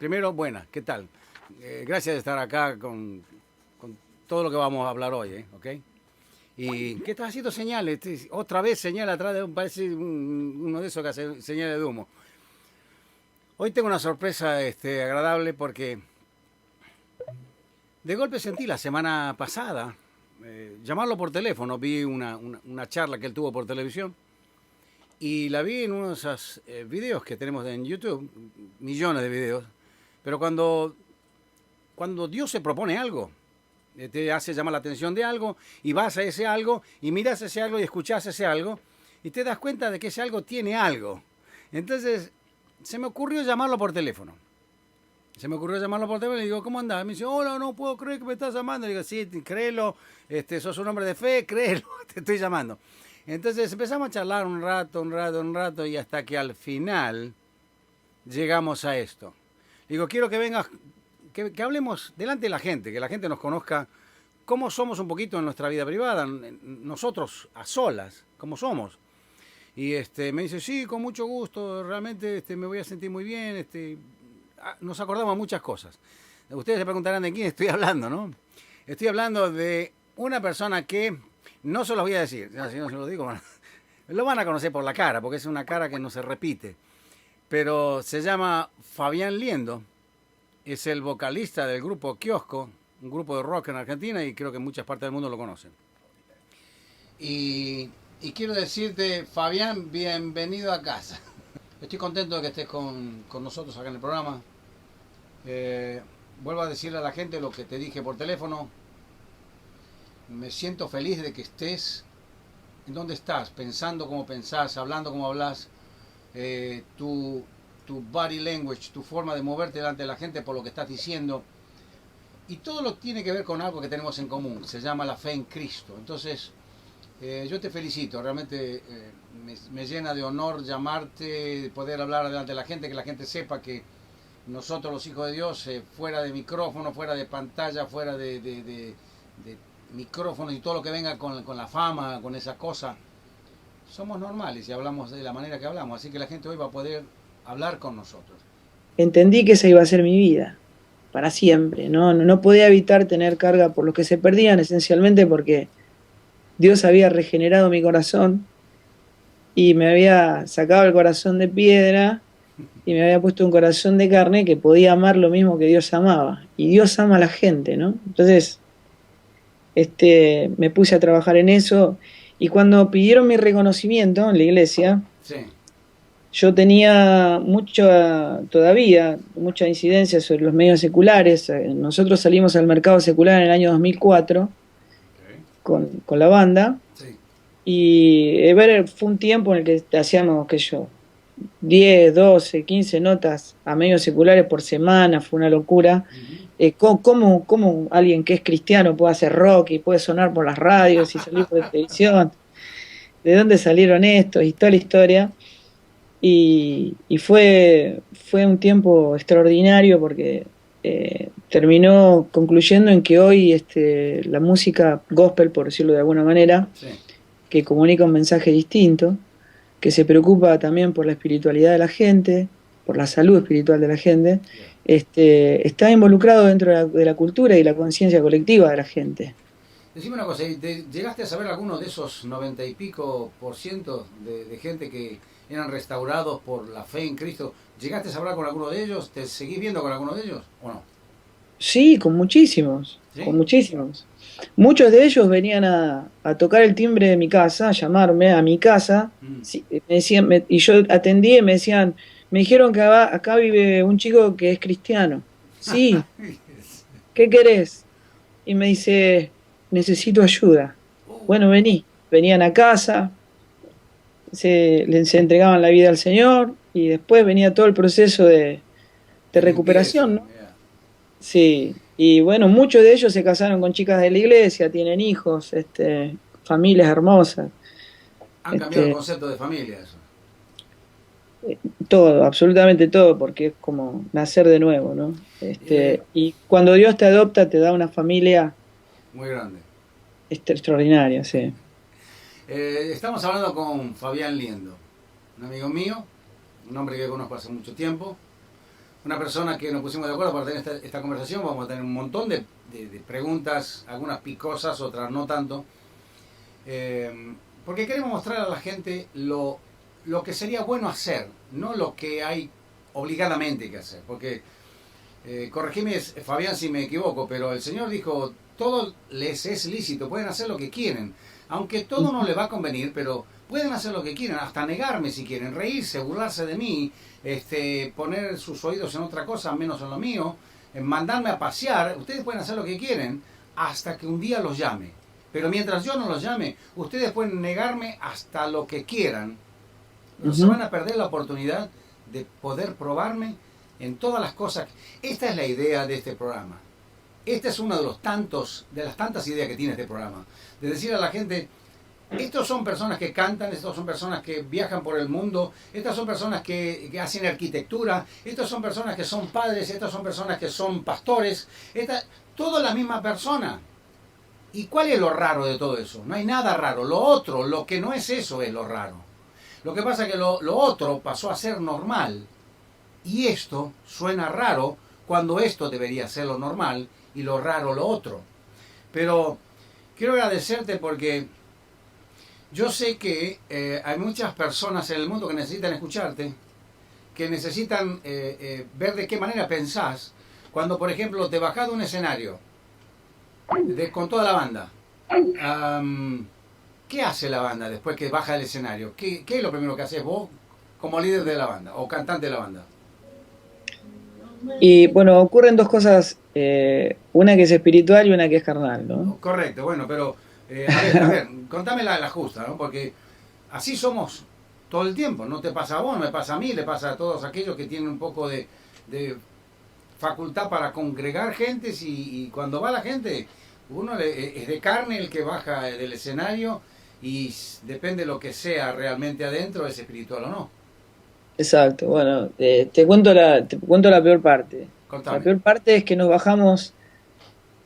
Primero, buenas, ¿qué tal? Gracias de estar acá con todo lo que vamos a hablar hoy, ¿ok? ¿Y qué estás haciendo señales? Otra vez señal atrás de parece uno de esos que hace señales de humo. Hoy tengo una sorpresa agradable porque de golpe sentí la semana pasada llamarlo por teléfono. Vi una charla que él tuvo por televisión y la vi en uno de esos videos que tenemos en YouTube, millones de videos. Pero cuando Dios se propone algo, te hace llamar la atención de algo y vas a ese algo y miras ese algo y escuchas ese algo y te das cuenta de que ese algo tiene algo. Entonces se me ocurrió llamarlo por teléfono. Y digo, ¿cómo andás? Me dice, hola, no puedo creer que me estás llamando. Y digo, sí, créelo, sos un hombre de fe, créelo, te estoy llamando. Entonces empezamos a charlar un rato y hasta que al final llegamos a esto. Digo, quiero que vengas, que hablemos delante de la gente, que la gente nos conozca cómo somos un poquito en nuestra vida privada, nosotros a solas, cómo somos. Y me dice, sí, con mucho gusto, realmente me voy a sentir muy bien. Nos acordamos muchas cosas. Ustedes se preguntarán de quién estoy hablando, ¿no? Estoy hablando de una persona que no se los voy a decir, si no se los digo, bueno, lo van a conocer por la cara, porque es una cara que no se repite. Pero se llama Fabián Liendo, es el vocalista del grupo Kiosco, un grupo de rock en Argentina y creo que en muchas partes del mundo lo conocen. Y quiero decirte, Fabián, bienvenido a casa. Estoy contento de que estés con nosotros acá en el programa. Vuelvo a decirle a la gente lo que te dije por teléfono. Me siento feliz de que estés en donde estás, pensando como pensás, hablando como hablas. Tu body language, tu forma de moverte delante de la gente por lo que estás diciendo. Y todo lo tiene que ver con algo que tenemos en común. Se llama la fe en Cristo. Entonces, yo te felicito. Realmente me llena de honor llamarte, poder hablar delante de la gente, que la gente sepa que nosotros los hijos de Dios, fuera de micrófono, fuera de pantalla, fuera de micrófonos y todo lo que venga con la fama, con esas cosas, somos normales y hablamos de la manera que hablamos. Así que la gente hoy va a poder hablar con nosotros. Entendí que esa iba a ser mi vida, para siempre, ¿no? No podía evitar tener carga por los que se perdían, esencialmente porque Dios había regenerado mi corazón y me había sacado el corazón de piedra y me había puesto un corazón de carne que podía amar lo mismo que Dios amaba. Y Dios ama a la gente, ¿no? Entonces, me puse a trabajar en eso y cuando pidieron mi reconocimiento en la iglesia, Sí. yo tenía todavía mucha incidencia sobre los medios seculares. Nosotros salimos al mercado secular en el año 2004 Okay. con la banda Sí. y fue un tiempo en el que hacíamos, qué sé yo, 10, 12, 15 notas a medios seculares por semana, fue una locura. ¿Cómo alguien que es cristiano puede hacer rock y puede sonar por las radios y salir por televisión? ¿De dónde salieron estos? Y toda la historia. Y fue un tiempo extraordinario porque terminó concluyendo en que hoy la música gospel, por decirlo de alguna manera, Sí. que comunica un mensaje distinto, que se preocupa también por la espiritualidad de la gente, por la salud espiritual de la gente, está involucrado dentro de la cultura y la conciencia colectiva de la gente. Decime una cosa, ¿llegaste a saber alguno de esos 90 y pico por ciento de gente que eran restaurados por la fe en Cristo? ¿Llegaste a hablar con alguno de ellos? ¿Te seguís viendo con alguno de ellos o no? Sí, con muchísimos, con ¿Sí? muchísimos. Muchos de ellos venían a tocar el timbre de mi casa, a llamarme a mi casa, Mm. sí, me decían, y yo atendí y me decían, me dijeron que acá vive un chico que es cristiano. Sí, ¿qué querés? Y me dice, necesito ayuda. Bueno, vení. Venían a casa, se entregaban la vida al Señor y después venía todo el proceso de De limpieza, recuperación, ¿no? yeah. Sí, y bueno, muchos de ellos se casaron con chicas de la iglesia, tienen hijos, familias hermosas, Han cambiado el este, concepto de familia eso. todo, absolutamente todo, porque es como nacer de nuevo, ¿no? Eh, Y cuando Dios te adopta, te da una familia Muy grande. extraordinaria, sí. Estamos hablando con Fabián Liendo, un amigo mío, un hombre que conozco hace mucho tiempo, una persona que nos pusimos de acuerdo para tener esta conversación. Vamos a tener un montón de preguntas, algunas picosas, otras no tanto. Porque queremos mostrar a la gente lo que sería bueno hacer, no lo que hay obligadamente que hacer. Porque, corregime Fabián si me equivoco, pero el Señor dijo, todo les es lícito, pueden hacer lo que quieren. Aunque todo no les va a convenir, pero pueden hacer lo que quieran, hasta negarme si quieren, reírse, burlarse de mí, poner sus oídos en otra cosa, menos en lo mío, mandarme a pasear. Ustedes pueden hacer lo que quieren hasta que un día los llame. Pero mientras yo no los llame, ustedes pueden negarme hasta lo que quieran. No se van a perder la oportunidad de poder probarme en todas las cosas. Esta es la idea de este programa. Esta es una de las tantas ideas que tiene este programa. De decir a la gente, estos son personas que cantan, estos son personas que viajan por el mundo, estas son personas que hacen arquitectura, estas son personas que son padres, estas son personas que son pastores, toda la misma persona. ¿Y cuál es lo raro de todo eso? No hay nada raro. Lo otro, lo que no es eso, es lo raro. Lo que pasa es que lo otro pasó a ser normal. Y esto suena raro cuando esto debería ser lo normal y lo raro lo otro. Pero quiero agradecerte porque yo sé que hay muchas personas en el mundo que necesitan escucharte, que necesitan ver de qué manera pensás cuando, por ejemplo, te bajás de un escenario con toda la banda. ¿Qué hace la banda después que baja del escenario? ¿Qué es lo primero que haces vos como líder de la banda o cantante de la banda? Y bueno, ocurren dos cosas, una que es espiritual y una que es carnal, ¿no? Correcto, bueno, pero a ver, contame la justa, ¿no? Porque así somos todo el tiempo. No te pasa a vos, no me pasa a mí, le pasa a todos aquellos que tienen un poco de facultad para congregar gente, y cuando va la gente, uno es de carne el que baja del escenario, y depende de lo que sea realmente adentro, es espiritual o no. Exacto, bueno, te cuento la peor parte. Contame. La peor parte es que nos bajamos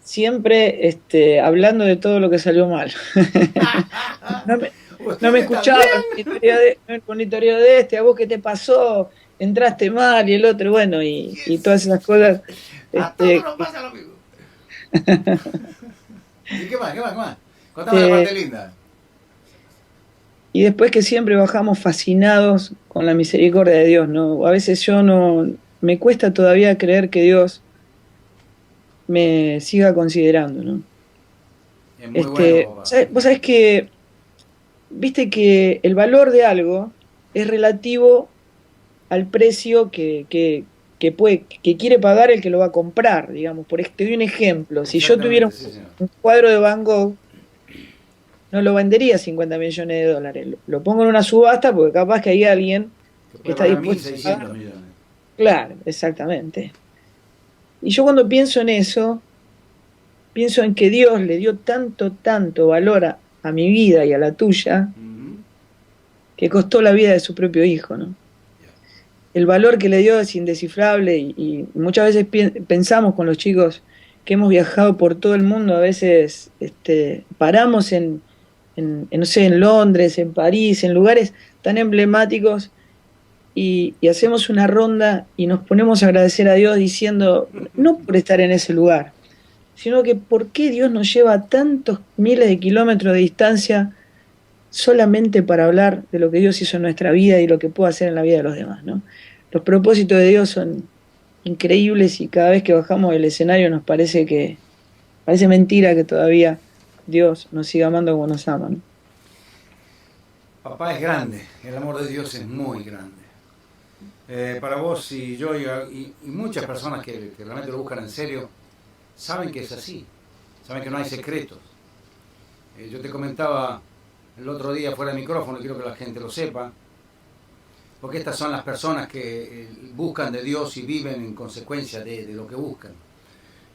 siempre hablando de todo lo que salió mal. No me escuchaban con la historia de a vos qué te pasó, entraste mal y el otro, bueno, y todas esas cosas. A todos nos pasa lo mismo. ¿Y qué más? Contame la parte linda. Y después que siempre bajamos fascinados con la misericordia de Dios, ¿no? A veces me cuesta todavía creer que Dios me siga considerando, ¿no? Es muy bueno, vos sabés que, viste que el valor de algo es relativo al precio que quiere pagar el que lo va a comprar, digamos. Te doy un ejemplo. Si yo tuviera un cuadro de Van Gogh, no lo vendería a 50 millones de dólares. Lo pongo en una subasta porque capaz que hay alguien que está dispuesto a pagar. Millones. Claro, exactamente. Y yo cuando pienso en eso, pienso en que Dios le dio tanto valor a mi vida y a la tuya, que costó la vida de su propio hijo, ¿no? El valor que le dio es indescifrable, y muchas veces pensamos con los chicos que hemos viajado por todo el mundo, a veces paramos no sé, en Londres, en París, en lugares tan emblemáticos, y hacemos una ronda y nos ponemos a agradecer a Dios diciendo, no por estar en ese lugar, sino que por qué Dios nos lleva a tantos miles de kilómetros de distancia solamente para hablar de lo que Dios hizo en nuestra vida y lo que puede hacer en la vida de los demás, ¿no? Los propósitos de Dios son increíbles, y cada vez que bajamos del escenario nos parece mentira que todavía Dios nos siga amando como nos ama, ¿no? Papá es grande, el amor de Dios es muy grande. Para vos y yo y muchas personas que realmente lo buscan en serio, saben que es así, saben que no hay secretos. Yo te comentaba el otro día fuera de micrófono, quiero que la gente lo sepa, porque estas son las personas que buscan de Dios y viven en consecuencia de lo que buscan.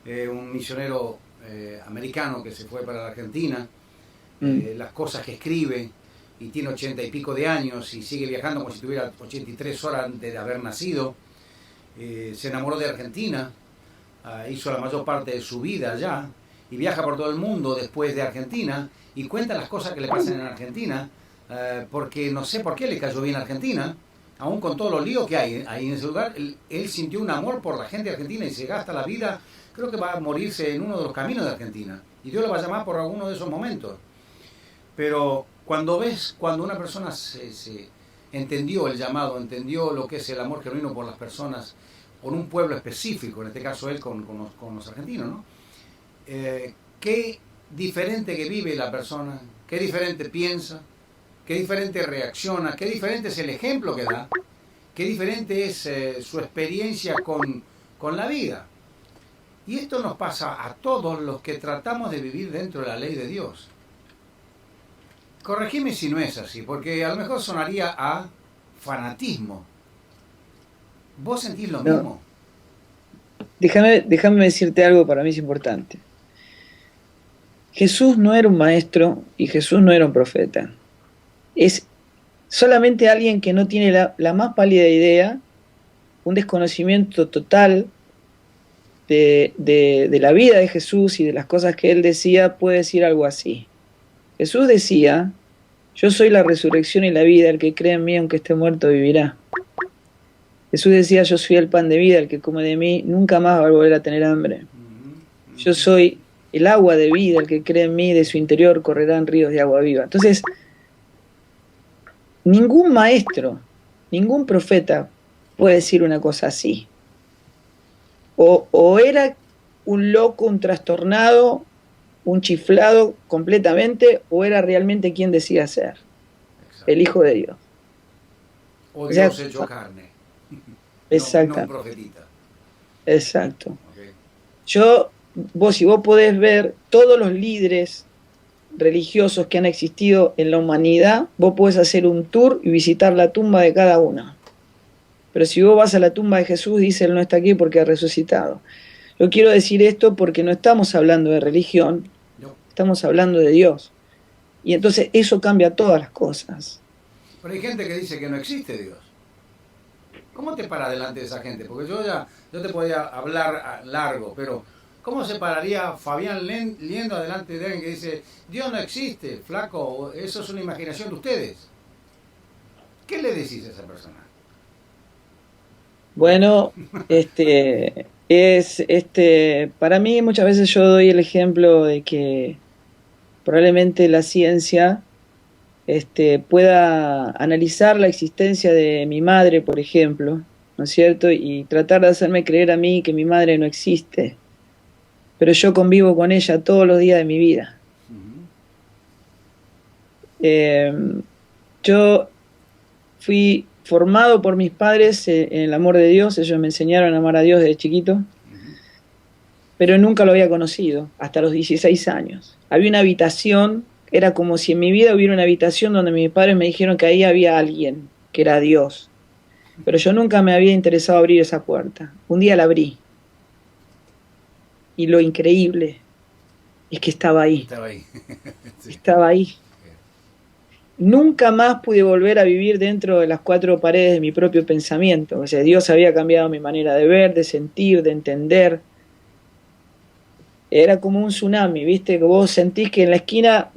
Un misionero americano que se fue para la Argentina, las cosas que escribe, y tiene 80 y pico de años y sigue viajando como si tuviera 83 horas antes de haber nacido. Se enamoró de Argentina, hizo la mayor parte de su vida allá y viaja por todo el mundo después de Argentina y cuenta las cosas que le pasan en Argentina, porque no sé por qué le cayó bien Argentina, aún con todos los líos que hay ahí en ese lugar, él sintió un amor por la gente de Argentina y se gasta la vida, creo que va a morirse en uno de los caminos de Argentina. Y Dios lo va a llamar por alguno de esos momentos. Pero cuando una persona se entendió el llamado, entendió lo que es el amor genuino por las personas, por un pueblo específico, en este caso él con los argentinos, ¿no? Qué diferente que vive la persona, qué diferente piensa, qué diferente reacciona, qué diferente es el ejemplo que da, qué diferente es su experiencia con la vida. Y esto nos pasa a todos los que tratamos de vivir dentro de la ley de Dios. Corregime si no es así, porque a lo mejor sonaría a fanatismo. ¿Vos sentís lo mismo? Déjame decirte algo, para mí es importante. Jesús no era un maestro y Jesús no era un profeta. Es solamente alguien que no tiene la más pálida idea, un desconocimiento total de la vida de Jesús y de las cosas que él decía, puede decir algo así. Jesús decía: yo soy la resurrección y la vida, el que cree en mí aunque esté muerto vivirá. Jesús decía: yo soy el pan de vida, el que come de mí nunca más va a volver a tener hambre. Yo soy el agua de vida, el que cree en mí, de su interior correrán ríos de agua viva. Entonces, ningún maestro, ningún profeta puede decir una cosa así. O era un loco, un trastornado, un chiflado completamente, o era realmente quien decía ser. Exacto. El Hijo de Dios. O Dios hecho carne. Exacto. No un profetita. Exacto. Okay. Si vos podés ver todos los líderes religiosos que han existido en la humanidad, vos podés hacer un tour y visitar la tumba de cada uno. Pero si vos vas a la tumba de Jesús, dice: él no está aquí porque ha resucitado. Yo quiero decir esto porque no estamos hablando de religión, no. Estamos hablando de Dios. Y entonces eso cambia todas las cosas. Pero hay gente que dice que no existe Dios. ¿Cómo te para delante de esa gente? Porque yo te podía hablar largo, pero ¿cómo se pararía Fabián Liendo adelante de alguien que dice: Dios no existe, flaco, eso es una imaginación de ustedes? ¿Qué le decís a esa persona? Bueno, para mí muchas veces yo doy el ejemplo de que probablemente la ciencia pueda analizar la existencia de mi madre, por ejemplo, ¿no es cierto? Y tratar de hacerme creer a mí que mi madre no existe, pero yo convivo con ella todos los días de mi vida. Yo fui formado por mis padres en el amor de Dios. Ellos me enseñaron a amar a Dios desde chiquito, pero nunca lo había conocido hasta los 16 años. Había una habitación, era como si en mi vida hubiera una habitación donde mis padres me dijeron que ahí había alguien, que era Dios, pero yo nunca me había interesado abrir esa puerta. Un día la abrí y lo increíble es que estaba ahí. Sí. Estaba ahí. Nunca más pude volver a vivir dentro de las cuatro paredes de mi propio pensamiento. O sea, Dios había cambiado mi manera de ver, de sentir, de entender. Era como un tsunami, ¿viste? Que vos sentís que en la esquina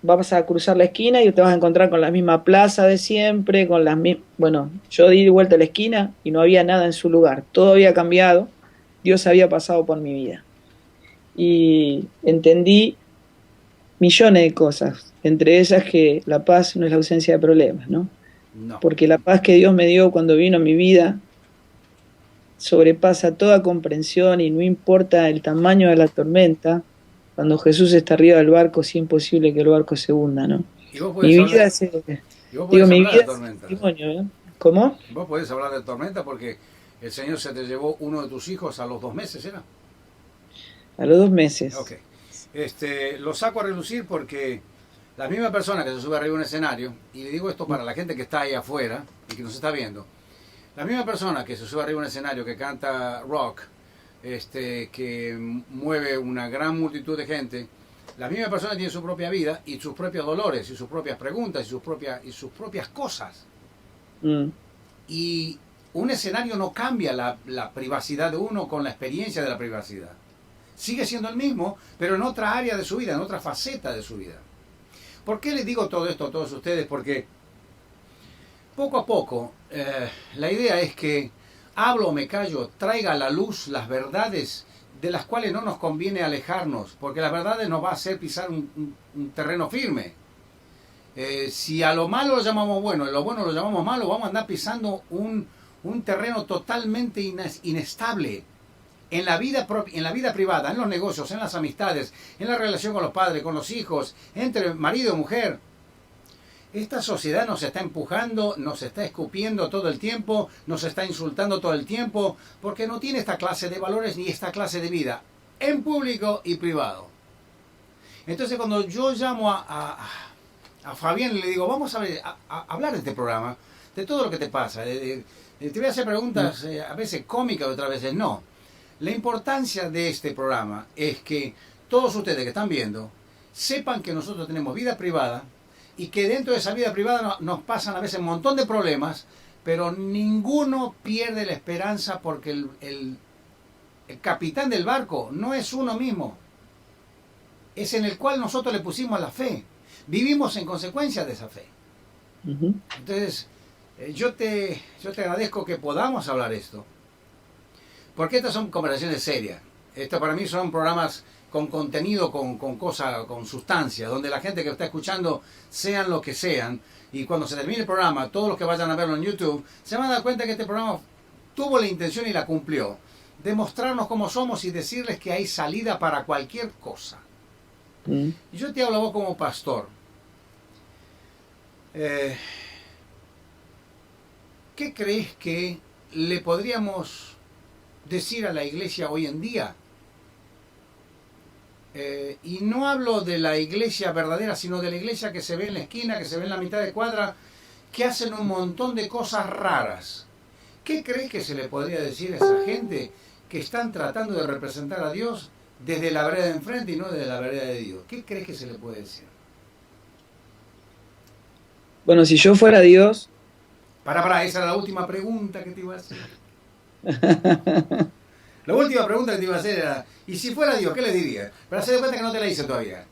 vas a cruzar la esquina y te vas a encontrar con la misma plaza de siempre, con las mismas... Bueno, yo di vuelta a la esquina y no había nada en su lugar. Todo había cambiado. Dios había pasado por mi vida. Y entendí millones de cosas, entre ellas que la paz no es la ausencia de problemas, ¿no? No. Porque la paz que Dios me dio cuando vino a mi vida sobrepasa toda comprensión, y no importa el tamaño de la tormenta, cuando Jesús está arriba del barco es imposible que el barco se hunda, ¿no? Mi vida es testimonio, ¿no? ¿Cómo? Vos podés hablar de tormenta porque el Señor se te llevó uno de tus hijos a los 2 meses, ¿era? A los 2 meses. Ok. Lo saco a relucir porque la misma persona que se sube arriba de un escenario, y le digo esto para la gente que está ahí afuera y que nos está viendo, la misma persona que se sube arriba de un escenario, que canta rock, que mueve una gran multitud de gente, la misma persona tiene su propia vida y sus propios dolores y sus propias preguntas y sus propias cosas. Y un escenario no cambia la privacidad de uno con la experiencia de la privacidad. Sigue siendo el mismo, pero en otra área de su vida, en otra faceta de su vida. ¿Por qué les digo todo esto a todos ustedes? Porque poco a poco, la idea es que hablo o me callo, traiga a la luz las verdades de las cuales no nos conviene alejarnos, porque las verdades nos va a hacer pisar un terreno firme. Si a lo malo lo llamamos bueno y lo bueno lo llamamos malo, vamos a andar pisando un terreno totalmente inestable en la vida privada, en los negocios, en las amistades, en la relación con los padres, con los hijos, entre marido y mujer. Esta sociedad nos está empujando, nos está escupiendo todo el tiempo, nos está insultando todo el tiempo, porque no tiene esta clase de valores ni esta clase de vida, en público y privado. Entonces cuando yo llamo a Fabián y le digo, vamos a hablar de este programa, de todo lo que te pasa, te voy a hacer preguntas a veces cómicas, otras veces no. La importancia de este programa es que todos ustedes que están viendo sepan que nosotros tenemos vida privada, y que dentro de esa vida privada nos pasan a veces un montón de problemas, pero ninguno pierde la esperanza, porque el capitán del barco no es uno mismo, es en el cual nosotros le pusimos la fe. Vivimos en consecuencia de esa fe. Entonces, yo te agradezco que podamos hablar esto, porque estas son conversaciones serias. Esto para mí son programas con contenido, con cosas, con sustancia, donde la gente que está escuchando, sean lo que sean, y cuando se termine el programa, todos los que vayan a verlo en YouTube, se van a dar cuenta que este programa tuvo la intención y la cumplió, de mostrarnos cómo somos y decirles que hay salida para cualquier cosa. Y yo te hablo a vos como pastor. ¿Qué crees que le podríamos decir a la iglesia hoy en día? Y no hablo de la iglesia verdadera, sino de la iglesia que se ve en la esquina, que se ve en la mitad de cuadra, que hacen un montón de cosas raras. ¿Qué crees que se le podría decir a esa gente que están tratando de representar a Dios desde la vereda de enfrente y no desde la vereda de Dios? ¿Qué crees que se le puede decir? Bueno, si yo fuera Dios... Esa era la última pregunta que te iba a hacer. La última pregunta que te iba a hacer era, ¿y si fuera Dios, qué le dirías? Pero se de cuenta que no te la hice todavía.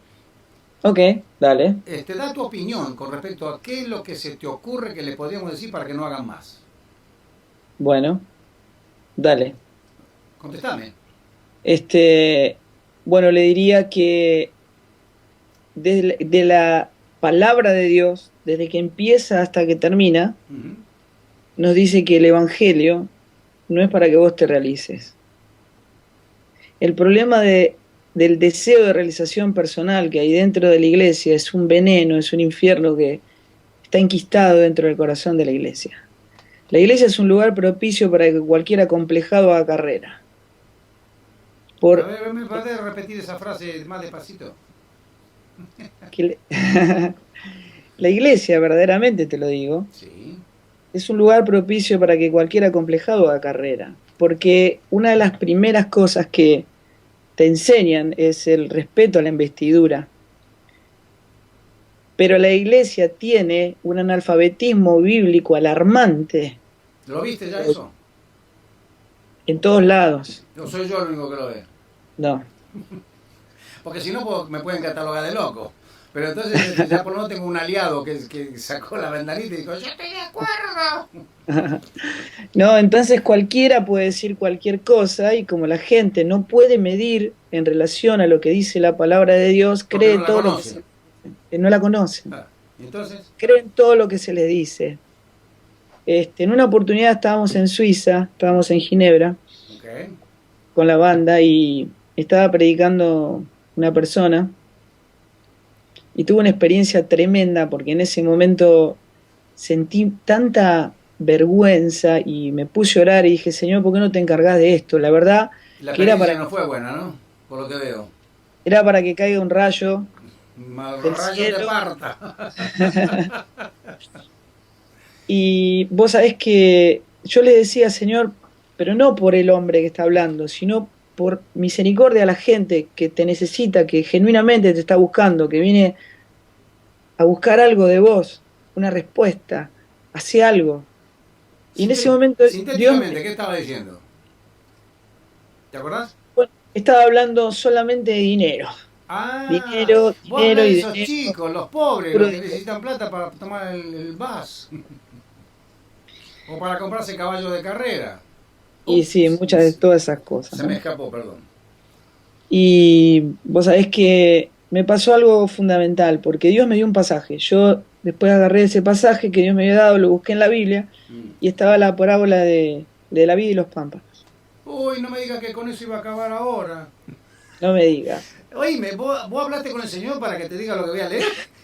Ok, dale. Da tu opinión con respecto a qué es lo que se te ocurre que le podríamos decir para que no hagan más. Bueno, dale. Contestame. Bueno, le diría que de la palabra de Dios, desde que empieza hasta que termina, nos dice que el Evangelio no es para que vos te realices. El problema del deseo de realización personal que hay dentro de la iglesia es un veneno, es un infierno que está enquistado dentro del corazón de la iglesia. La iglesia es un lugar propicio para que cualquier acomplejado haga carrera. A ver, ¿me podés repetir esa frase más despacito? La iglesia, verdaderamente te lo digo, sí, es un lugar propicio para que cualquier acomplejado haga carrera. Porque una de las primeras cosas que te enseñan es el respeto a la investidura. Pero la iglesia tiene un analfabetismo bíblico alarmante. ¿Lo viste ya eso? En todos lados. No soy yo el único que lo ve. No. Porque si no me pueden catalogar de loco. Pero entonces ya por lo menos tengo un aliado que sacó la ventanita y dijo, yo estoy de acuerdo. No, entonces cualquiera puede decir cualquier cosa, y como la gente no puede medir en relación a lo que dice la palabra de Dios, cree no todo lo que no la conocen. Entonces, creen todo lo que se les dice. En una oportunidad estábamos en Suiza, estábamos en Ginebra, con la banda, y estaba predicando una persona, y tuve una experiencia tremenda, porque en ese momento sentí tanta vergüenza y me puse a orar y dije, Señor, ¿por qué no te encargás de esto? La verdad la que era para... no fue buena, ¿no? Por lo que veo. Era para que caiga un rayo del rayo cielo. te parta. Y vos sabés que yo le decía, Señor, pero no por el hombre que está hablando, sino por misericordia a la gente que te necesita, que genuinamente te está buscando, que viene a buscar algo de vos, una respuesta, hace algo. Y en ese momento sintéticamente, ¿qué estaba diciendo? ¿Te acordás? Bueno, estaba hablando solamente de dinero. Dinero y dinero. Esos chicos, los pobres, los que necesitan plata para tomar el bus. O para comprarse caballos de carrera. Y sí, muchas de todas esas cosas, Se ¿no? me escapó, perdón. Y vos sabés que me pasó algo fundamental, porque Dios me dio un pasaje. Yo después agarré ese pasaje que Dios me había dado, lo busqué en la Biblia, Mm. y estaba la parábola de la vid y los pámpanos. Uy, no me digas que con eso iba a acabar ahora. No me digas. Oíme, ¿vos hablaste con el Señor para que te diga lo que voy a leer?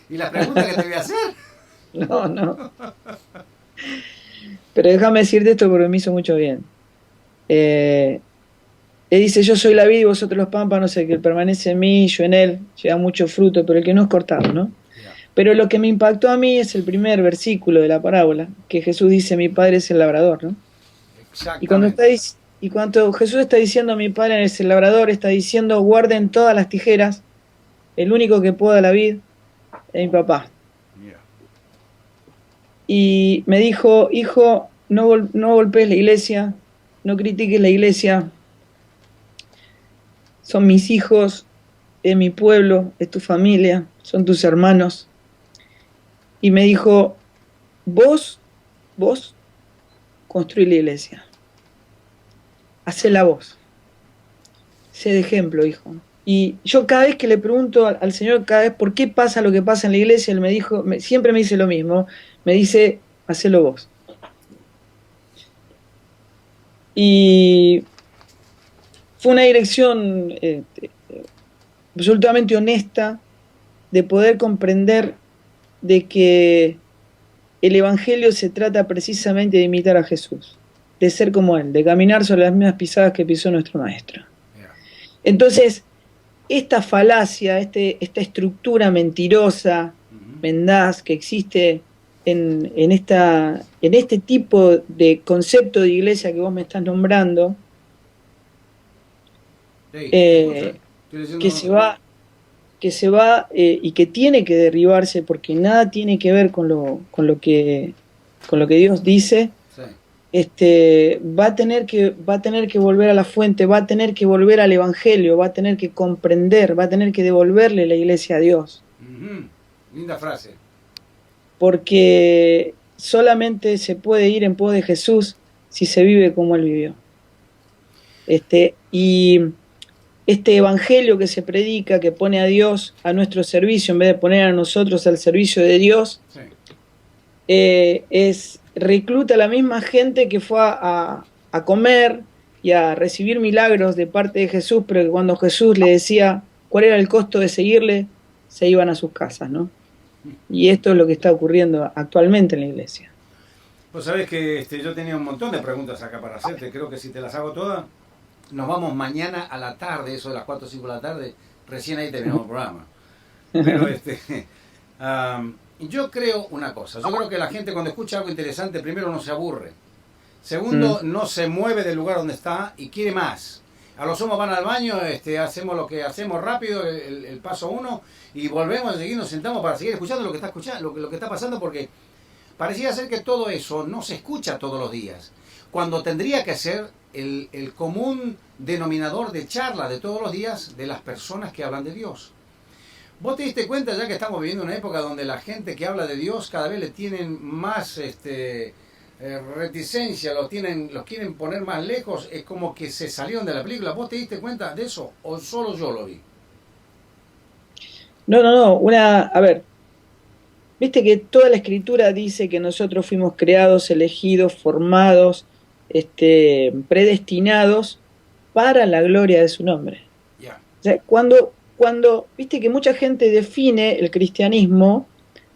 ¿Y las preguntas que te voy a hacer? No, no. Pero déjame decirte esto porque me hizo mucho bien. Eh, Él dice, yo soy la vid y vosotros los pámpanos, el que permanece en mí, yo en él, lleva mucho fruto, pero el que no es cortado, ¿no? Ya. Pero lo que me impactó a mí es el primer versículo de la parábola, que Jesús dice, mi padre es el labrador, ¿no? Y Exactamente. y cuando Jesús está diciendo, mi padre es el labrador, está diciendo, guarden todas las tijeras, el único que poda la vid es mi papá. Ya. Y me dijo, hijo, no golpees la iglesia, no critiques la iglesia, son mis hijos, es mi pueblo, es tu familia, son tus hermanos. Y me dijo, vos construí la iglesia, hacela vos, sé de ejemplo, hijo. Y yo cada vez que le pregunto al Señor, cada vez por qué pasa lo que pasa en la iglesia, Él me dijo, siempre me dice lo mismo, me dice, hacelo vos. Y fue una dirección absolutamente honesta de poder comprender de que el Evangelio se trata precisamente de imitar a Jesús, de ser como Él, de caminar sobre las mismas pisadas que pisó nuestro Maestro. Ya. Entonces, esta falacia, esta estructura mentirosa, Ujú. mendaz, que existe en este tipo de concepto de iglesia que vos me estás nombrando, Sí, te escucho. Estoy que diciendo. se va y que tiene que derribarse porque nada tiene que ver con lo que Dios dice, Sí. va a tener que volver a la fuente, va a tener que volver al Evangelio, va a tener que comprender, va a tener que devolverle la iglesia a Dios, Ujú. Linda frase. porque solamente se puede ir en pos de Jesús si se vive como Él vivió. Y este evangelio que se predica, que pone a Dios a nuestro servicio en vez de poner a nosotros al servicio de Dios, Sí. recluta a la misma gente que fue a comer y a recibir milagros de parte de Jesús, pero que cuando Jesús le decía cuál era el costo de seguirle, se iban a sus casas, ¿no? Y esto es lo que está ocurriendo actualmente en la iglesia. Pues sabés que yo tenía un montón de preguntas acá para hacerte. Creo que si te las hago todas, nos vamos mañana a la tarde, eso de las 4 o 5 de la tarde. Recién ahí terminamos el programa. Pero yo creo una cosa. Yo creo que la gente cuando escucha algo interesante, primero no se aburre. Segundo, no se mueve del lugar donde está y quiere más. A lo sumo van al baño, hacemos lo que hacemos rápido, el paso 1, y volvemos a seguir, nos sentamos para seguir escuchando lo que está escuchando, lo que está pasando, porque parecía ser que todo eso no se escucha todos los días, cuando tendría que ser el común denominador de charla de todos los días de las personas que hablan de Dios. ¿Vos te diste cuenta ya que estamos viviendo una época donde la gente que habla de Dios cada vez le tienen más reticencia, los quieren poner más lejos? Es como que se salieron de la película. ¿Vos te diste cuenta de eso o solo yo lo vi? No, a ver, viste que toda la escritura dice que nosotros fuimos creados, elegidos, formados, predestinados para la gloria de su nombre. Ya. O sea, viste que mucha gente define el cristianismo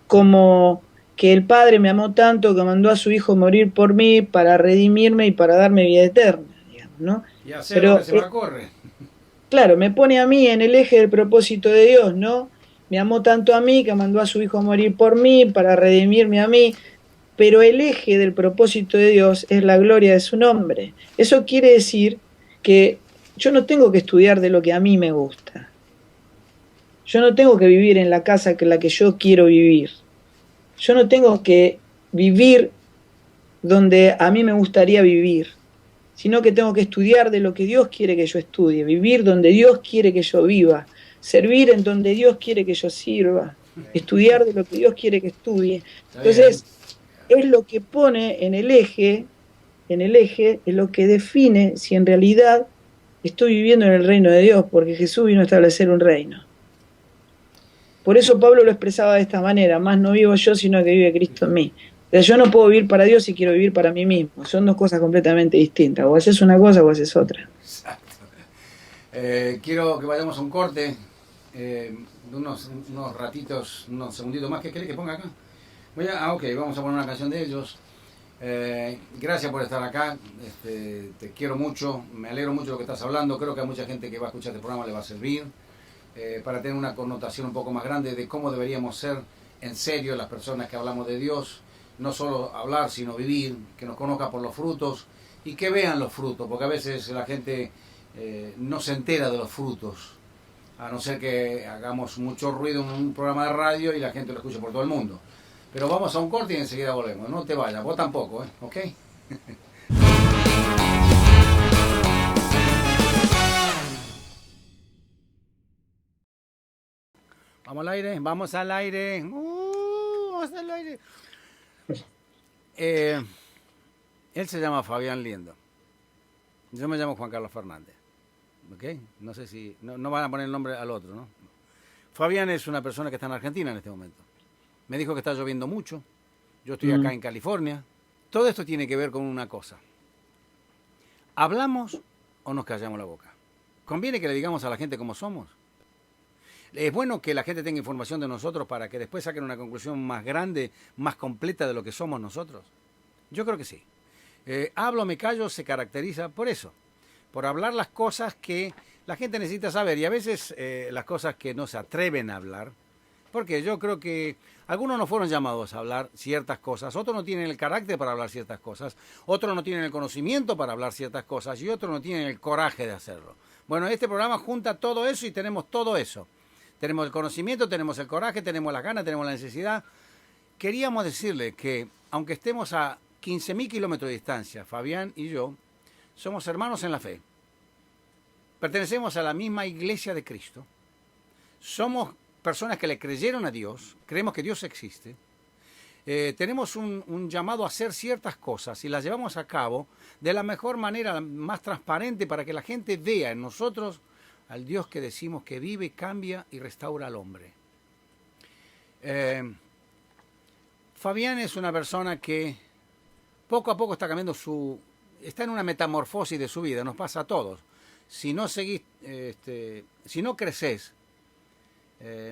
como que el Padre me amó tanto que mandó a su Hijo morir por mí para redimirme y para darme vida eterna, digamos, ¿no? Y hacer Pero, lo que se me ocurre. claro, me pone a mí en el eje del propósito de Dios, ¿no? Me amó tanto a mí que mandó a su Hijo a morir por mí para redimirme a mí, pero el eje del propósito de Dios es la gloria de su nombre. Eso quiere decir que yo no tengo que estudiar de lo que a mí me gusta. Yo no tengo que vivir en la casa en la que yo quiero vivir. Yo no tengo que vivir donde a mí me gustaría vivir, sino que tengo que estudiar de lo que Dios quiere que yo estudie, vivir donde Dios quiere que yo viva, servir en donde Dios quiere que yo sirva, estudiar de lo que Dios quiere que estudie. Entonces, es lo que pone en el eje, es lo que define si en realidad estoy viviendo en el reino de Dios, porque Jesús vino a establecer un reino. Por eso Pablo lo expresaba de esta manera, más no vivo yo, sino que vive Cristo en mí. O sea, yo no puedo vivir para Dios si quiero vivir para mí mismo. Son dos cosas completamente distintas. O haces una cosa o haces otra. Exacto. Quiero que vayamos a un corte de unos ratitos, unos segunditos más. ¿Qué querés que ponga acá? Ok, vamos a poner una canción de ellos. Gracias por estar acá. Te quiero mucho, me alegro mucho de lo que estás hablando. Creo que a mucha gente que va a escuchar este programa le va a servir para tener una connotación un poco más grande de cómo deberíamos ser en serio las personas que hablamos de Dios. No solo hablar, sino vivir, que nos conozca por los frutos y que vean los frutos, porque a veces la gente no se entera de los frutos, a no ser que hagamos mucho ruido en un programa de radio y la gente lo escuche por todo el mundo. Pero vamos a un corte y enseguida volvemos. No te vayas, vos tampoco, ¿ok? Vamos al aire, vamos al aire. Vamos al aire. Eh, Él se llama Fabián Liendo. Yo me llamo Juan Carlos Fernández. ¿Ok? No sé si... No van a poner el nombre al otro, ¿no? Fabián es una persona que está en Argentina en este momento. Me dijo que está lloviendo mucho. Yo estoy acá en California. Todo esto tiene que ver con una cosa. ¿Hablamos o nos callamos la boca? ¿Conviene que le digamos a la gente cómo somos? ¿Es bueno que la gente tenga información de nosotros para que después saquen una conclusión más grande, más completa de lo que somos nosotros? Yo creo que sí. Hablo, me callo, se caracteriza por eso. Por hablar las cosas que la gente necesita saber y a veces las cosas que no se atreven a hablar. Porque yo creo que algunos no fueron llamados a hablar ciertas cosas, otros no tienen el carácter para hablar ciertas cosas, otros no tienen el conocimiento para hablar ciertas cosas y otros no tienen el coraje de hacerlo. Bueno, este programa junta todo eso y tenemos todo eso. Tenemos el conocimiento, tenemos el coraje, tenemos las ganas, tenemos la necesidad. Queríamos decirle que, aunque estemos a 15.000 kilómetros de distancia, Fabián y yo somos hermanos en la fe. Pertenecemos a la misma iglesia de Cristo. Somos personas que le creyeron a Dios, creemos que Dios existe. Tenemos un llamado a hacer ciertas cosas y las llevamos a cabo de la mejor manera, más transparente, para que la gente vea en nosotros al Dios que decimos que vive, cambia y restaura al hombre. Fabián es una persona que poco a poco está cambiando está en una metamorfosis de su vida, nos pasa a todos. Si no seguís, si no creces,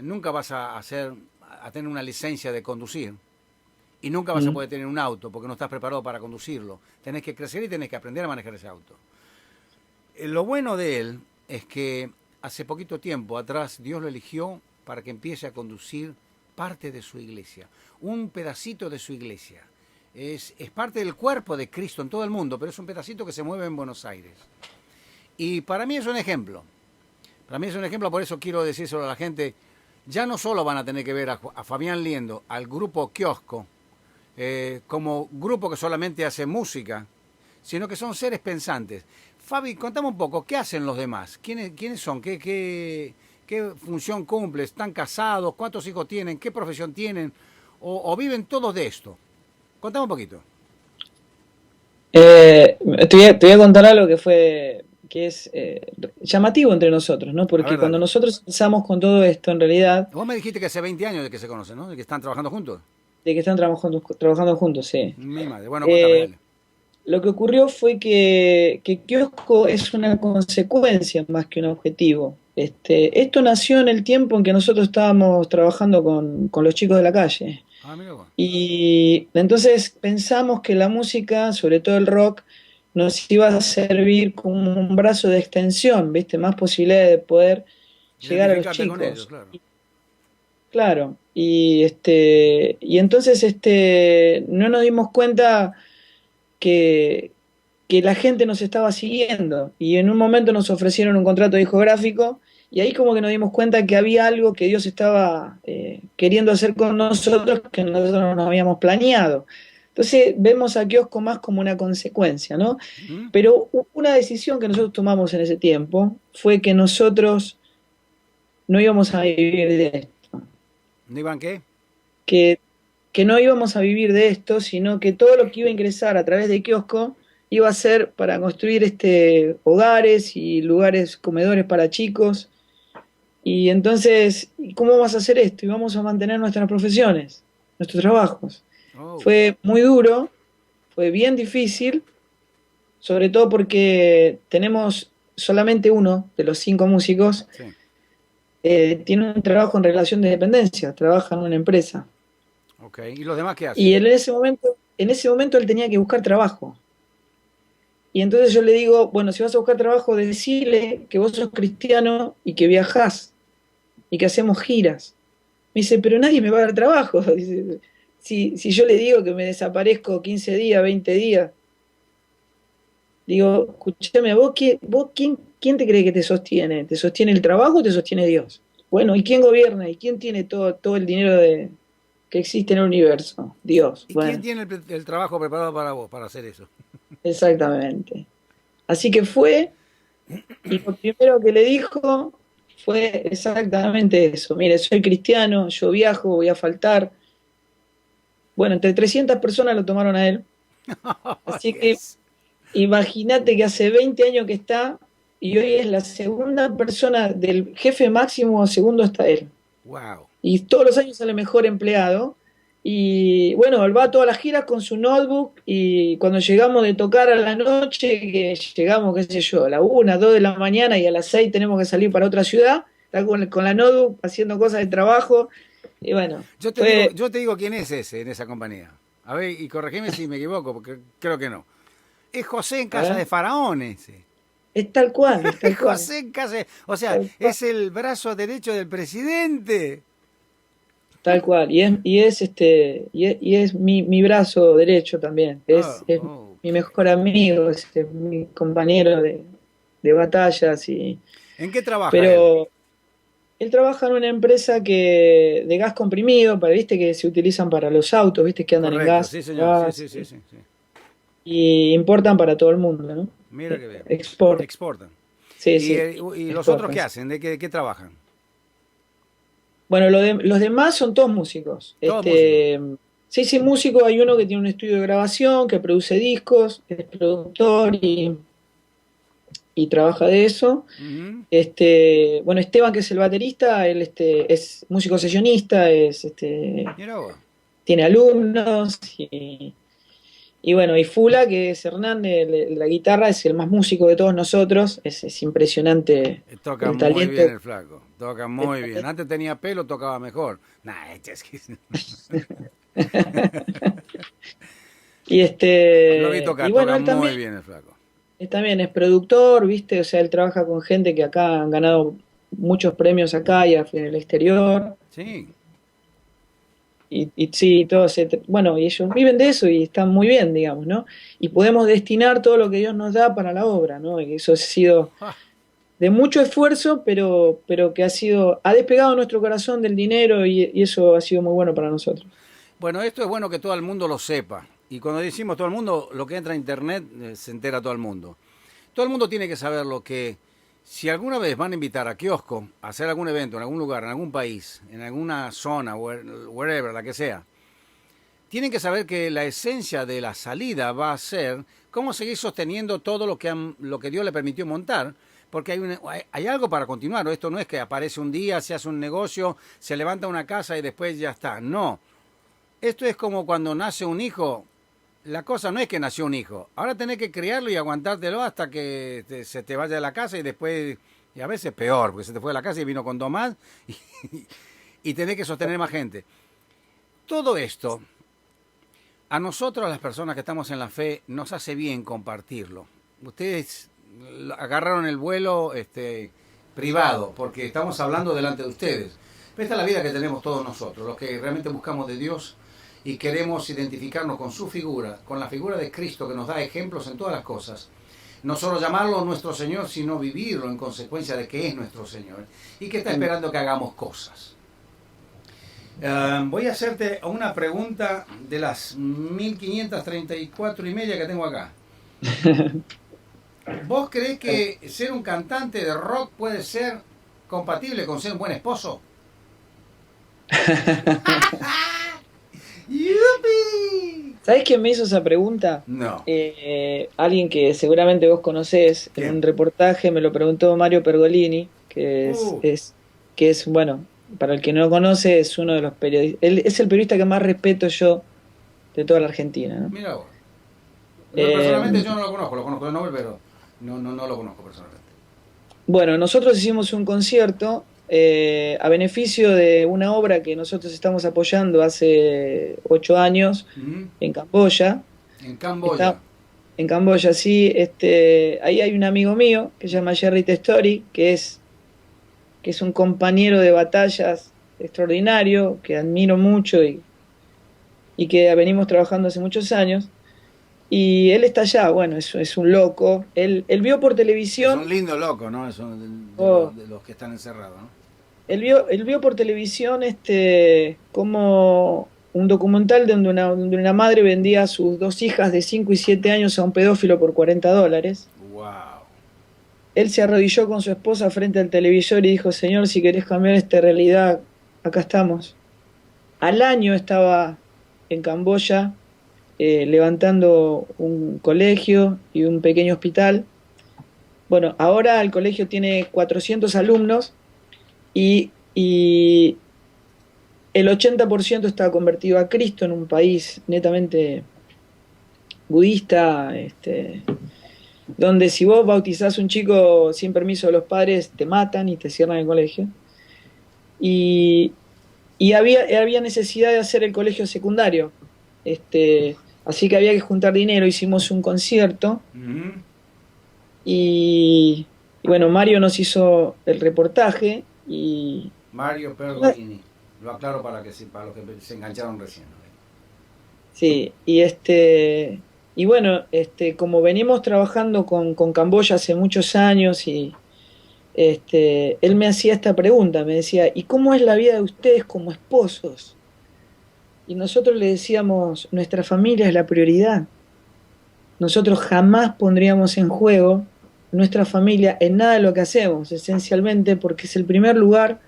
nunca vas a tener una licencia de conducir y nunca vas a poder tener un auto porque no estás preparado para conducirlo. Tenés que crecer y tenés que aprender a manejar ese auto. Lo bueno de él es que hace poquito tiempo atrás Dios lo eligió para que empiece a conducir parte de su iglesia, un pedacito de su iglesia. Es parte del cuerpo de Cristo en todo el mundo, pero es un pedacito que se mueve en Buenos Aires. Y para mí es un ejemplo. Para mí es un ejemplo, por eso quiero decírselo a la gente. Ya no solo van a tener que ver a Fabián Liendo, al grupo Kiosco, como grupo que solamente hace música, sino que son seres pensantes. Fabi, contame un poco, ¿qué hacen los demás? ¿Quiénes son? ¿Qué función cumplen? ¿Están casados? ¿Cuántos hijos tienen? ¿Qué profesión tienen? ¿O viven todos de esto? Contame un poquito. Te voy a contar algo que es llamativo entre nosotros, ¿no? Porque cuando nosotros empezamos con todo esto, en realidad... Vos me dijiste que hace 20 años de que se conocen, ¿no? De que están trabajando juntos. De que están trabajando juntos, sí. Mi madre. Bueno, contame. Lo que ocurrió fue que Kiosco es una consecuencia más que un objetivo. Esto nació en el tiempo en que nosotros estábamos trabajando con los chicos de la calle. Mira vos. Y entonces pensamos que la música, sobre todo el rock, nos iba a servir como un brazo de extensión, ¿viste? Más posibilidades de poder llegar a los chicos. Con ellos, claro. Claro, y entonces no nos dimos cuenta que la gente nos estaba siguiendo y en un momento nos ofrecieron un contrato discográfico y ahí como que nos dimos cuenta que había algo que Dios estaba queriendo hacer con nosotros que nosotros no nos habíamos planeado. Entonces vemos a Kiosco más como una consecuencia, ¿no? Pero una decisión que nosotros tomamos en ese tiempo fue que nosotros no íbamos a vivir de esto. ¿No iban qué? Que que no íbamos a vivir de esto, sino que todo lo que iba a ingresar a través de kiosco iba a ser para construir hogares y lugares, comedores para chicos. Y entonces, ¿cómo vas a hacer esto? Y vamos a mantener nuestras profesiones, nuestros trabajos. Oh, Fue muy duro, fue bien difícil, sobre todo porque tenemos solamente uno de los 5 músicos, sí. tiene un trabajo en relación de dependencia, trabaja en una empresa. Ok. ¿Y los demás qué Y hacen? él en ese momento él tenía que buscar trabajo. Y entonces yo le digo, bueno, si vas a buscar trabajo, decile que vos sos cristiano y que viajás y que hacemos giras. Me dice, pero nadie me va a dar trabajo. Dice, si yo le digo que me desaparezco 15 días, 20 días, digo, escúchame, ¿quién te cree que te sostiene? ¿Te sostiene el trabajo o te sostiene Dios? Bueno, ¿y quién gobierna? ¿Y quién tiene todo el dinero que existe en el universo? Dios. ¿Y quién Bueno, tiene el trabajo preparado para vos, para hacer eso? exactamente. Así que fue, y lo primero que le dijo fue exactamente eso. Mire, soy cristiano, yo viajo, voy a faltar. Bueno, entre 300 personas lo tomaron a él. Así que Yes. imagínate que hace 20 años que está y hoy es la segunda persona del jefe máximo, segundo está él. Wow. Y todos los años sale mejor empleado. Y bueno, él va a todas las giras con su notebook y cuando llegamos de tocar a la noche, que llegamos, qué sé yo, a la 1, 2 de la mañana y a las 6 tenemos que salir para otra ciudad, está con la notebook haciendo cosas de trabajo. Y bueno, fue, Yo te digo quién es ese en esa compañía. A ver, y corregime si me equivoco, porque creo que no. Es José en a casa ver, de Faraón ese. es tal cual, es Es tal cual, José en casa o sea, tal cual. es el brazo derecho del presidente. Tal cual, y es mi brazo derecho también, Oh, es mi ok. mejor amigo, es mi compañero de batallas, ¿En qué trabaja él? pero él trabaja en una empresa de gas comprimido, viste que se utilizan para los autos, viste que andan en Correcto, gas, sí, señor. Sí, gas, sí, sí, sí, sí. y importan para todo el mundo, ¿no? Mira que bien. Export, Exportan. sí, ¿Y, sí, y los otros exportan. qué hacen? ¿De qué trabajan? Bueno, los demás son todos músicos. Todos músicos. Sí, sí, músico, hay uno que tiene un estudio de grabación, que produce discos, es productor y trabaja de eso. Ujú. Bueno, Esteban, que es el baterista, él es músico sesionista, Mira vos. tiene alumnos y bueno, y Fula, que es Hernández, la guitarra, es el más músico de todos nosotros, es impresionante Toca el muy bien talento. el flaco. Toca el muy bien. talento. Antes tenía pelo, tocaba mejor. Nah, es que Y lo vi y tocar, bueno, toca él también muy bien el flaco. también es productor, ¿viste? O sea, él trabaja con gente que acá han ganado muchos premios acá y en el exterior. Sí. Y sí, bueno, y ellos viven de eso y están muy bien, digamos, ¿no? Y podemos destinar todo lo que Dios nos da para la obra, ¿no? Y eso ha sido Ah, de mucho esfuerzo, pero que ha despegado nuestro corazón del dinero y eso ha sido muy bueno para nosotros. bueno, esto es bueno que todo el mundo lo sepa. Y cuando decimos todo el mundo, lo que entra a internet se entera todo el mundo. Todo el mundo tiene que saber lo que, si alguna vez van a invitar a Kiosco a hacer algún evento en algún lugar, en algún país, en alguna zona, wherever, la que sea, tienen que saber que la esencia de la salida va a ser cómo seguir sosteniendo todo lo que Dios le permitió montar, porque hay algo para continuar. Esto no es que aparece un día, se hace un negocio, se levanta una casa y después ya está. No. Esto es como cuando nace un hijo. La cosa no es que nació un hijo. Ahora tenés que criarlo y aguantártelo hasta que se te vaya de la casa y después, y a veces peor, porque se te fue de la casa y vino con dos más y, y tenés que sostener más gente. Todo esto, a nosotros, las personas que estamos en la fe, nos hace bien compartirlo. Ustedes agarraron el vuelo privado, porque estamos hablando delante de ustedes. Pero esta es la vida que tenemos todos nosotros, los que realmente buscamos de Dios y queremos identificarnos con su figura, con la figura de Cristo que nos da ejemplos en todas las cosas. No solo llamarlo nuestro Señor, sino vivirlo en consecuencia de que es nuestro Señor y que está esperando que hagamos cosas. Voy a hacerte una pregunta de las 1534 y media que tengo acá. ¿Vos creés que ser un cantante de rock puede ser compatible con ser un buen esposo? ¡Yupi! ¿Sabés quién me hizo esa pregunta? No. Alguien que seguramente vos conocés, en un ¿Quién? reportaje me lo preguntó Mario Pergolini, Uh, que es, bueno, para el que no lo conoce, es uno de los periodistas, él es el periodista que más respeto yo de toda la Argentina, ¿no? mira vos. No, Eh, personalmente yo no lo conozco de nombre, pero no lo conozco personalmente. bueno, nosotros hicimos un concierto a beneficio de una obra que nosotros estamos apoyando hace 8 años Ujú. en Camboya. En Está, Camboya. en Camboya, sí, ahí hay un amigo mío que se llama Jerry Testori, que es un compañero de batallas extraordinario, que admiro mucho y que venimos trabajando hace muchos años. Y él está allá, bueno, es un loco. Él vio por Es un televisión, lindo loco, ¿no? Es uno oh, de los que están encerrados, ¿no? él vio por televisión como un documental donde una madre vendía a sus dos hijas de 5 y 7 años a un pedófilo por $40. Wow. Él se arrodilló con su esposa frente al televisor y dijo, Señor, si querés cambiar esta realidad, acá estamos. Al año estaba en Camboya levantando un colegio y un pequeño hospital. Bueno, ahora el colegio tiene 400 alumnos y el 80% está convertido a Cristo en un país netamente budista, donde si vos bautizás un chico sin permiso de los padres, te matan y te cierran el colegio. Y, y había necesidad de hacer el colegio secundario. Así que había que juntar dinero, hicimos un concierto Ujú. y bueno, Mario nos hizo el reportaje Mario Pergolini. Lo aclaro para los que se engancharon recién, ¿no? sí, y bueno, como venimos trabajando con Camboya hace muchos años él me hacía esta pregunta, me decía, ¿y cómo es la vida de ustedes como esposos? Y nosotros le decíamos, nuestra familia es la prioridad. Nosotros jamás pondríamos en juego nuestra familia en nada de lo que hacemos, esencialmente porque es el primer lugar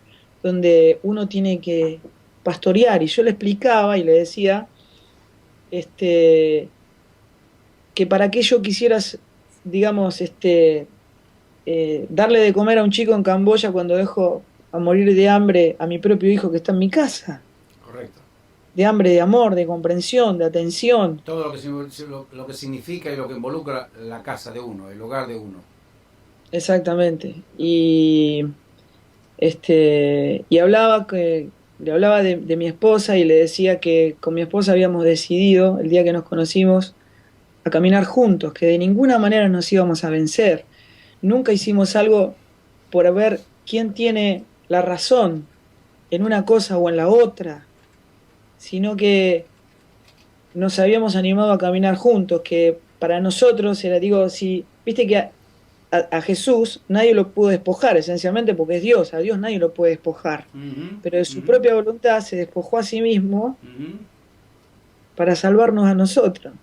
donde uno tiene que pastorear. Y yo le explicaba y le decía este, que para qué yo quisiera, digamos, darle de comer a un chico en Camboya cuando dejo a morir de hambre a mi propio hijo que está en mi casa, Correcto. de hambre, de amor, de comprensión, de atención. Todo lo que significa y lo que involucra la casa de uno, el hogar de uno. Exactamente. Y le hablaba de mi esposa y le decía que con mi esposa habíamos decidido, el día que nos conocimos, a caminar juntos, que de ninguna manera nos íbamos a vencer. Nunca hicimos algo por ver quién tiene la razón en una cosa o en la otra, sino que nos habíamos animado a caminar juntos, que para nosotros era, digo, si, viste que a Jesús nadie lo pudo despojar, esencialmente porque es Dios, a Dios nadie lo puede despojar, Ujú, pero de su ujú, propia voluntad se despojó a sí mismo ujú. para salvarnos a nosotros.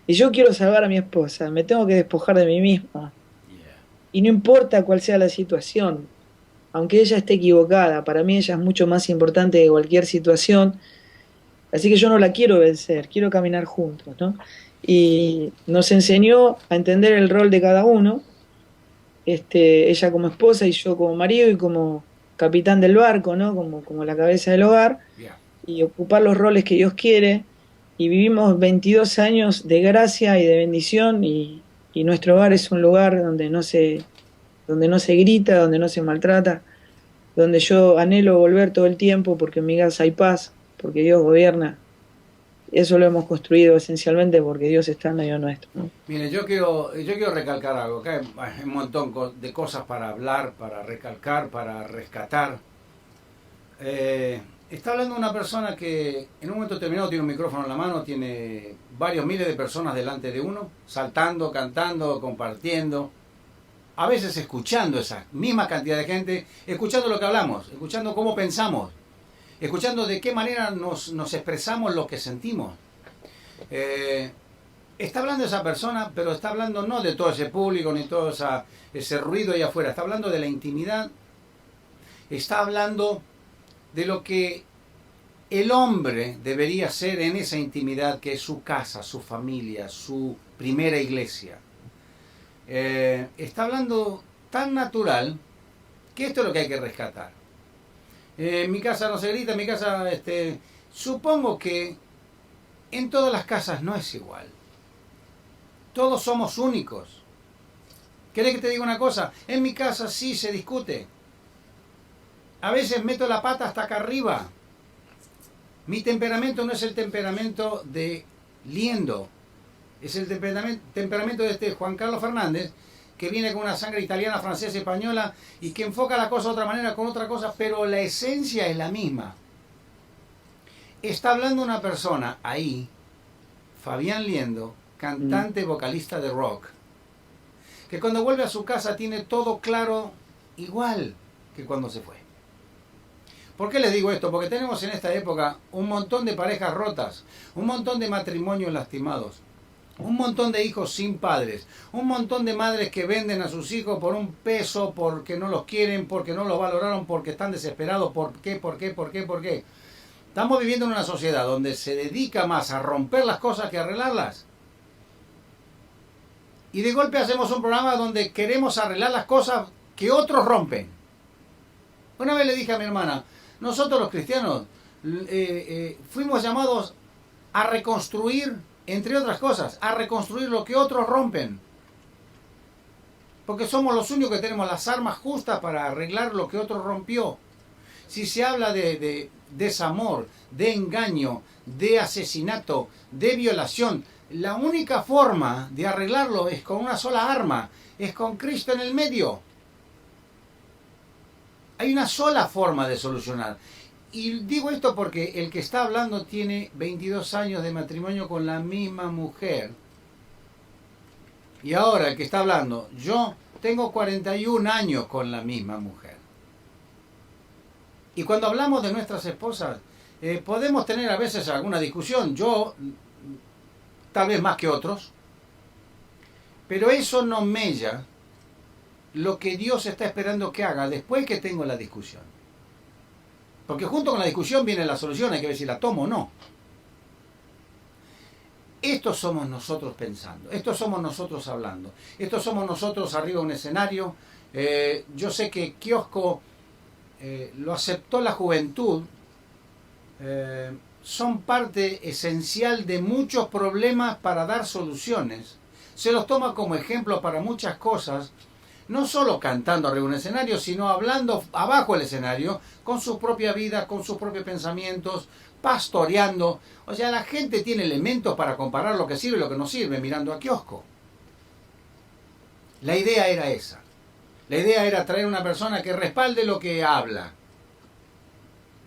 Y yo quiero salvar a mi esposa, me tengo que despojar de mí misma. Yeah. Y no importa cuál sea la situación, aunque ella esté equivocada, para mí ella es mucho más importante que cualquier situación, así que yo no la quiero vencer, quiero caminar juntos, ¿no? Y nos enseñó a entender el rol de cada uno, ella como esposa y yo como marido y como capitán del barco, ¿no? Como la cabeza del hogar, Yeah. y ocupar los roles que Dios quiere. Y vivimos 22 años de gracia y de bendición y nuestro hogar es un lugar donde no se grita, donde no se maltrata, donde yo anhelo volver todo el tiempo porque en mi casa hay paz, porque Dios gobierna. Eso lo hemos construido esencialmente porque Dios está en medio nuestro, ¿no? Mire, yo quiero recalcar algo. Acá hay un montón de cosas para hablar, para recalcar, para rescatar. Está hablando una persona que en un momento determinado tiene un micrófono en la mano, tiene varios miles de personas delante de uno, saltando, cantando, compartiendo, a veces escuchando esa misma cantidad de gente, escuchando lo que hablamos, escuchando cómo pensamos, escuchando de qué manera nos expresamos lo que sentimos. Eh, Está hablando esa persona, pero está hablando no de todo ese público ni todo ese ruido allá afuera, está hablando de la intimidad, está hablando de lo que el hombre debería ser en esa intimidad que es su casa, su familia, su primera iglesia. Está hablando tan natural que esto es lo que hay que rescatar. En mi casa no se grita, en mi casa, supongo que en todas las casas no es igual. Todos somos únicos. ¿Querés que te diga una cosa? En mi casa sí se discute. A veces meto la pata hasta acá arriba. Mi temperamento no es el temperamento de Liendo. Es el temperamento de este Juan Carlos Fernández, que viene con una sangre italiana, francesa, española, y que enfoca la cosa de otra manera, con otra cosa, pero la esencia es la misma. Está hablando una persona ahí, Fabián Liendo, cantante, vocalista de rock, que cuando vuelve a su casa tiene todo claro igual que cuando se fue. ¿Por qué les digo esto? Porque tenemos en esta época un montón de parejas rotas, un montón de matrimonios lastimados, un montón de hijos sin padres, un montón de madres que venden a sus hijos por un peso, porque no los quieren, porque no los valoraron, porque están desesperados. ¿Por qué? ¿Por qué? ¿Por qué? ¿Por qué? Estamos viviendo en una sociedad donde se dedica más a romper las cosas que a arreglarlas. Y de golpe hacemos un programa donde queremos arreglar las cosas que otros rompen. Una vez le dije a mi hermana, nosotros los cristianos fuimos llamados a reconstruir, entre otras cosas, a reconstruir lo que otros rompen. Porque somos los únicos que tenemos las armas justas para arreglar lo que otro rompió. Si se habla de desamor, de engaño, de asesinato, de violación, la única forma de arreglarlo es con una sola arma, es con Cristo en el medio. Hay una sola forma de solucionar. Y digo esto porque el que está hablando tiene 22 años de matrimonio con la misma mujer. Y ahora el que está hablando, yo tengo 41 años con la misma mujer. Y cuando hablamos de nuestras esposas, podemos tener a veces alguna discusión. Yo, tal vez más que otros. Pero eso no mella lo que Dios está esperando que haga después que tengo la discusión. Porque junto con la discusión viene la solución, hay que ver si la tomo o no. Estos somos nosotros pensando, estos somos nosotros hablando, estos somos nosotros arriba de un escenario. Yo sé que Kiosco lo aceptó la juventud, son parte esencial de muchos problemas para dar soluciones. Se los toma como ejemplo para muchas cosas. No solo cantando arriba de un escenario, sino hablando abajo del escenario, con su propia vida, con sus propios pensamientos, pastoreando. O sea, la gente tiene elementos para comparar lo que sirve y lo que no sirve mirando a Kiosco. La idea era esa. La idea era traer una persona que respalde lo que habla.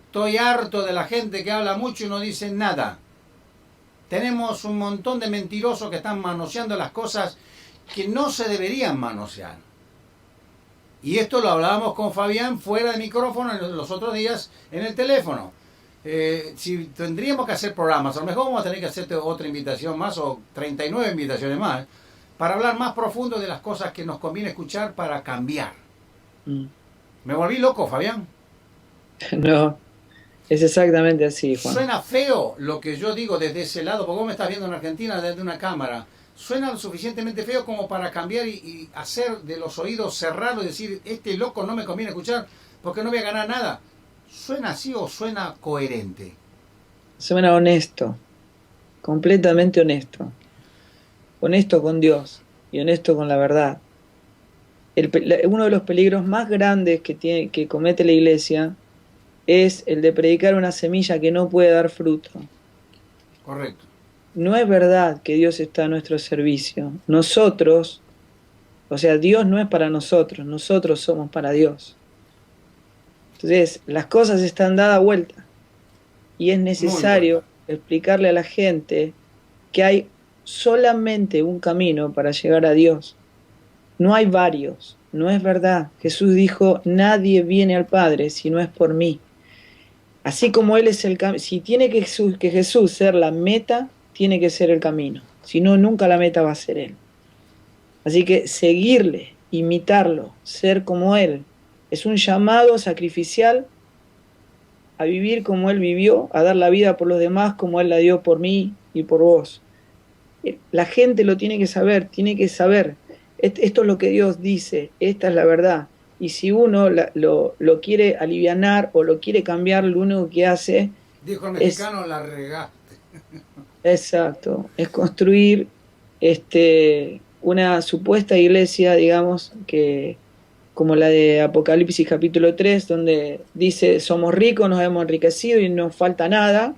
Estoy harto de la gente que habla mucho y no dice nada. Tenemos un montón de mentirosos que están manoseando las cosas que no se deberían manosear. Y esto lo hablábamos con Fabián fuera de micrófono los otros días en el teléfono. Si tendríamos que hacer programas, a lo mejor vamos a tener que hacerte otra invitación más o 39 invitaciones más para hablar más profundo de las cosas que nos conviene escuchar para cambiar. ¿Me volví loco, Fabián? No, es exactamente así, Juan. Suena feo lo que yo digo desde ese lado, porque vos me estás viendo en Argentina desde una cámara. Suena lo suficientemente feo como para cambiar y hacer de los oídos cerrarlos y decir, este loco no me conviene escuchar porque no voy a ganar nada. ¿Suena así o suena coherente? Suena honesto, completamente honesto. Honesto con Dios y honesto con la verdad. Uno de los peligros más grandes que comete la iglesia es el de predicar una semilla que no puede dar fruto. Correcto. No es verdad que Dios está a nuestro servicio. Nosotros, o sea, Dios no es para nosotros, nosotros somos para Dios. Entonces, las cosas están dadas vuelta y es necesario explicarle a la gente que hay solamente un camino para llegar a Dios. No hay varios, no es verdad. Jesús dijo, nadie viene al Padre si no es por mí. Así como Él es el camino, si tiene que Jesús ser la meta, tiene que ser el camino. Si no, nunca la meta va a ser Él. Así que seguirle, imitarlo, ser como Él, es un llamado sacrificial a vivir como Él vivió, a dar la vida por los demás como Él la dio por mí y por vos. La gente lo tiene que saber. Esto es lo que Dios dice, esta es la verdad. Y si uno lo quiere alivianar o lo quiere cambiar, lo único que hace Dijo el es, mexicano, la regaste. exacto, es construir una supuesta iglesia, digamos, que como la de Apocalipsis capítulo 3 donde dice, somos ricos, nos hemos enriquecido y no nos falta nada.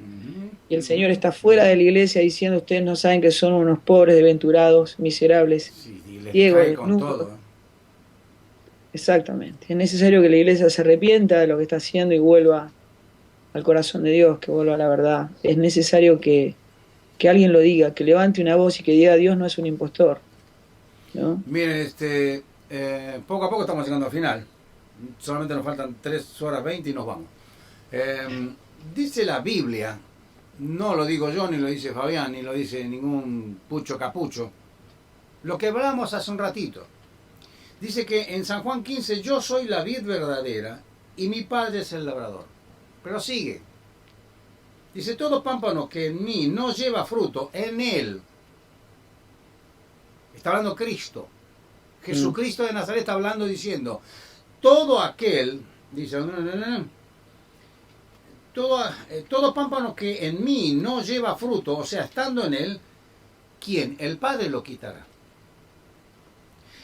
Y el Señor está fuera de la iglesia diciendo, ustedes no saben que son unos pobres, desventurados, miserables, Sí, y les ciegos, cae con desnudos. todo. Exactamente. Es necesario que la iglesia se arrepienta de lo que está haciendo y vuelva al corazón de Dios, que vuelva a la verdad. Es necesario que alguien lo diga, que levante una voz y que diga, Dios no es un impostor, ¿no? Miren, poco a poco estamos llegando al final. Solamente nos faltan 3 horas 20 y nos vamos. Dice la Biblia, no lo digo yo, ni lo dice Fabián, ni lo dice ningún pucho capucho, lo que hablamos hace un ratito. Dice que en San Juan 15, yo soy la vid verdadera y mi padre es el labrador. Pero sigue. Dice, todo pámpano que en mí no lleva fruto, en él. Está hablando Cristo. Jesucristo de Nazaret está hablando diciendo, todo aquel, dice, todo pámpano que en mí no lleva fruto, o sea, estando en él, ¿quién? El Padre lo quitará.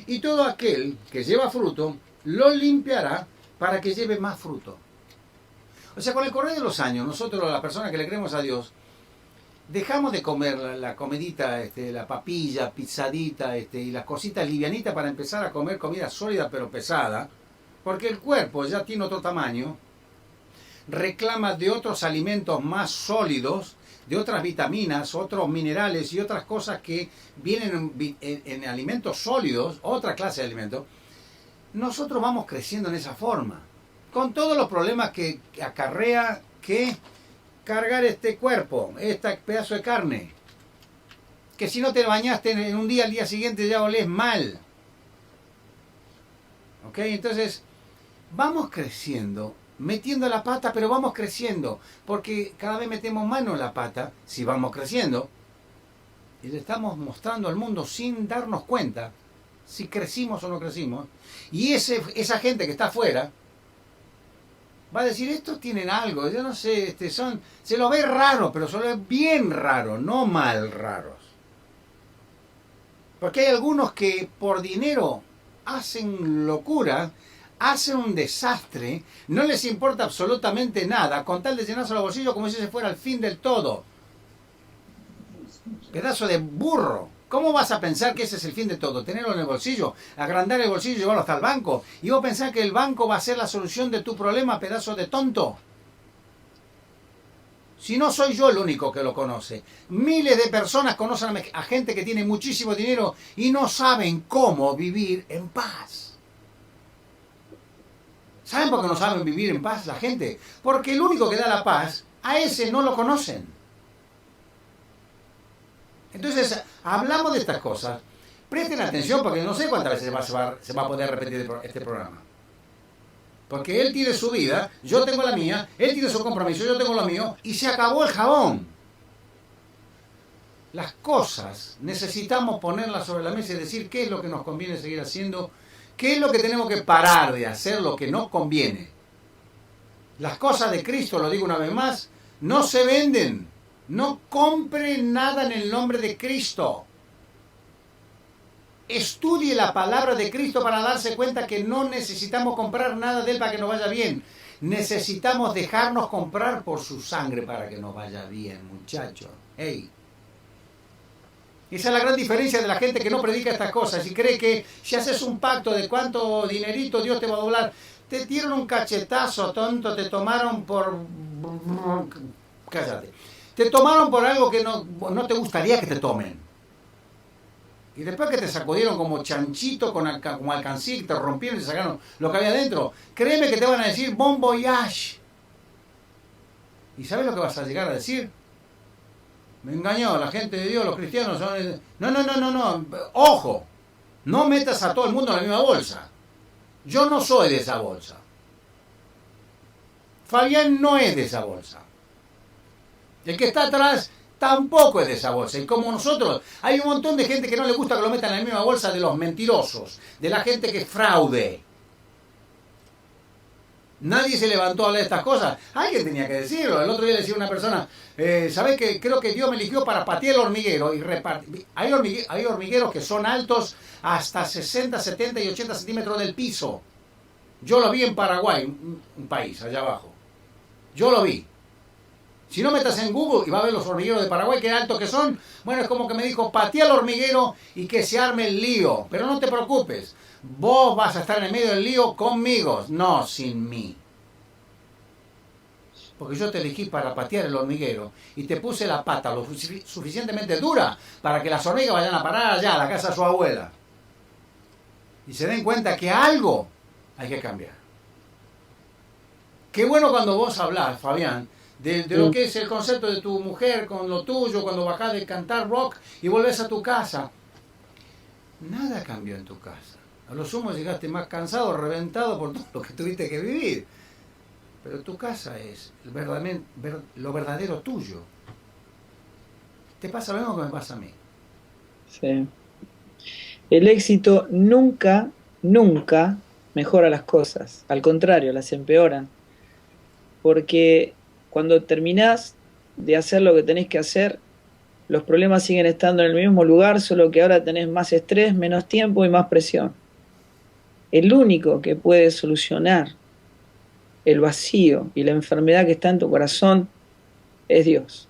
Y todo aquel que lleva fruto, lo limpiará para que lleve más fruto. O sea, con el correr de los años, nosotros, las personas que le creemos a Dios, dejamos de comer la comidita, la papilla, pizzadita, y las cositas livianitas para empezar a comer comida sólida pero pesada, porque el cuerpo ya tiene otro tamaño, reclama de otros alimentos más sólidos, de otras vitaminas, otros minerales y otras cosas que vienen en alimentos sólidos, otra clase de alimentos. Nosotros vamos creciendo en esa forma, con todos los problemas que acarrea que cargar este cuerpo, este pedazo de carne, que si no te bañaste en un día, al día siguiente ya olés mal. ¿Ok? Entonces, vamos creciendo, metiendo la pata, pero vamos creciendo, porque cada vez metemos mano en la pata, si vamos creciendo, y le estamos mostrando al mundo sin darnos cuenta si crecimos o no crecimos, y esa gente que está afuera va a decir, estos tienen algo, yo no sé, se lo ve raro, pero se lo ve bien raro, no mal raros. Porque hay algunos que por dinero hacen locura, hacen un desastre, no les importa absolutamente nada, con tal de llenarse los bolsillos como si ese fuera el fin del todo. Pedazo de burro. ¿Cómo vas a pensar que ese es el fin de todo? Tenerlo en el bolsillo, agrandar el bolsillo y llevarlo hasta el banco. Y vos pensás que el banco va a ser la solución de tu problema, pedazo de tonto. Si no soy yo el único que lo conoce. Miles de personas conocen a gente que tiene muchísimo dinero y no saben cómo vivir en paz. ¿Saben por qué no saben vivir en paz la gente? Porque el único que da la paz, a ese no lo conocen. Entonces, hablamos de estas cosas. Presten atención porque no sé cuántas veces se va a poder repetir este programa. Porque él tiene su vida, yo tengo la mía, él tiene su compromiso, yo tengo lo mío, y se acabó el jabón. Las cosas necesitamos ponerlas sobre la mesa y decir qué es lo que nos conviene seguir haciendo, qué es lo que tenemos que parar de hacer, lo que no conviene. Las cosas de Cristo, lo digo una vez más, no se venden. No compre nada en el nombre de Cristo. Estudie la palabra de Cristo para darse cuenta que no necesitamos comprar nada de Él para que nos vaya bien. Necesitamos dejarnos comprar por su sangre para que nos vaya bien, muchachos. Hey. Esa es la gran diferencia de la gente que no predica estas cosas y cree que si haces un pacto de cuánto dinerito Dios te va a doblar, te dieron un cachetazo, tonto, te tomaron por... Cállate. Te tomaron por algo que no te gustaría que te tomen. Y después que te sacudieron como chanchito, como alcancía, te rompieron y te sacaron lo que había adentro, créeme que te van a decir bon voyage. ¿Y sabes lo que vas a llegar a decir? Me engañó, la gente de Dios, los cristianos son... No. Ojo, no metas a todo el mundo en la misma bolsa. Yo no soy de esa bolsa. Fabián no es de esa bolsa. El que está atrás tampoco es de esa bolsa. Y como nosotros, hay un montón de gente que no le gusta que lo metan en la misma bolsa de los mentirosos, de la gente que es fraude. Nadie se levantó a hablar de estas cosas. Alguien tenía que decirlo. El otro día le decía a una persona, ¿sabés que creo que Dios me eligió para patear el hormiguero y repartir? Hay hormigueros que son altos hasta 60, 70 y 80 centímetros del piso. Yo lo vi en Paraguay, un país allá abajo. Yo lo vi. Si no metas en Google y va a ver los hormigueros de Paraguay, qué altos que son. Bueno, es como que me dijo, patea el hormiguero y que se arme el lío. Pero no te preocupes. Vos vas a estar en el medio del lío conmigo, no sin mí. Porque yo te elegí para patear el hormiguero y te puse la pata lo suficientemente dura para que las hormigas vayan a parar allá, a la casa de su abuela. Y se den cuenta que algo hay que cambiar. Qué bueno cuando vos hablás, Fabián, de lo que es el concepto de tu mujer con lo tuyo, cuando bajás de cantar rock y volvés a tu casa. Nada cambió en tu casa. A lo sumo llegaste más cansado, reventado por todo lo que tuviste que vivir. Pero tu casa es lo verdadero tuyo. Te pasa lo mismo que me pasa a mí. Sí. El éxito nunca, nunca mejora las cosas. Al contrario, las empeoran. Porque cuando terminás de hacer lo que tenés que hacer, los problemas siguen estando en el mismo lugar, solo que ahora tenés más estrés, menos tiempo y más presión. El único que puede solucionar el vacío y la enfermedad que está en tu corazón es Dios.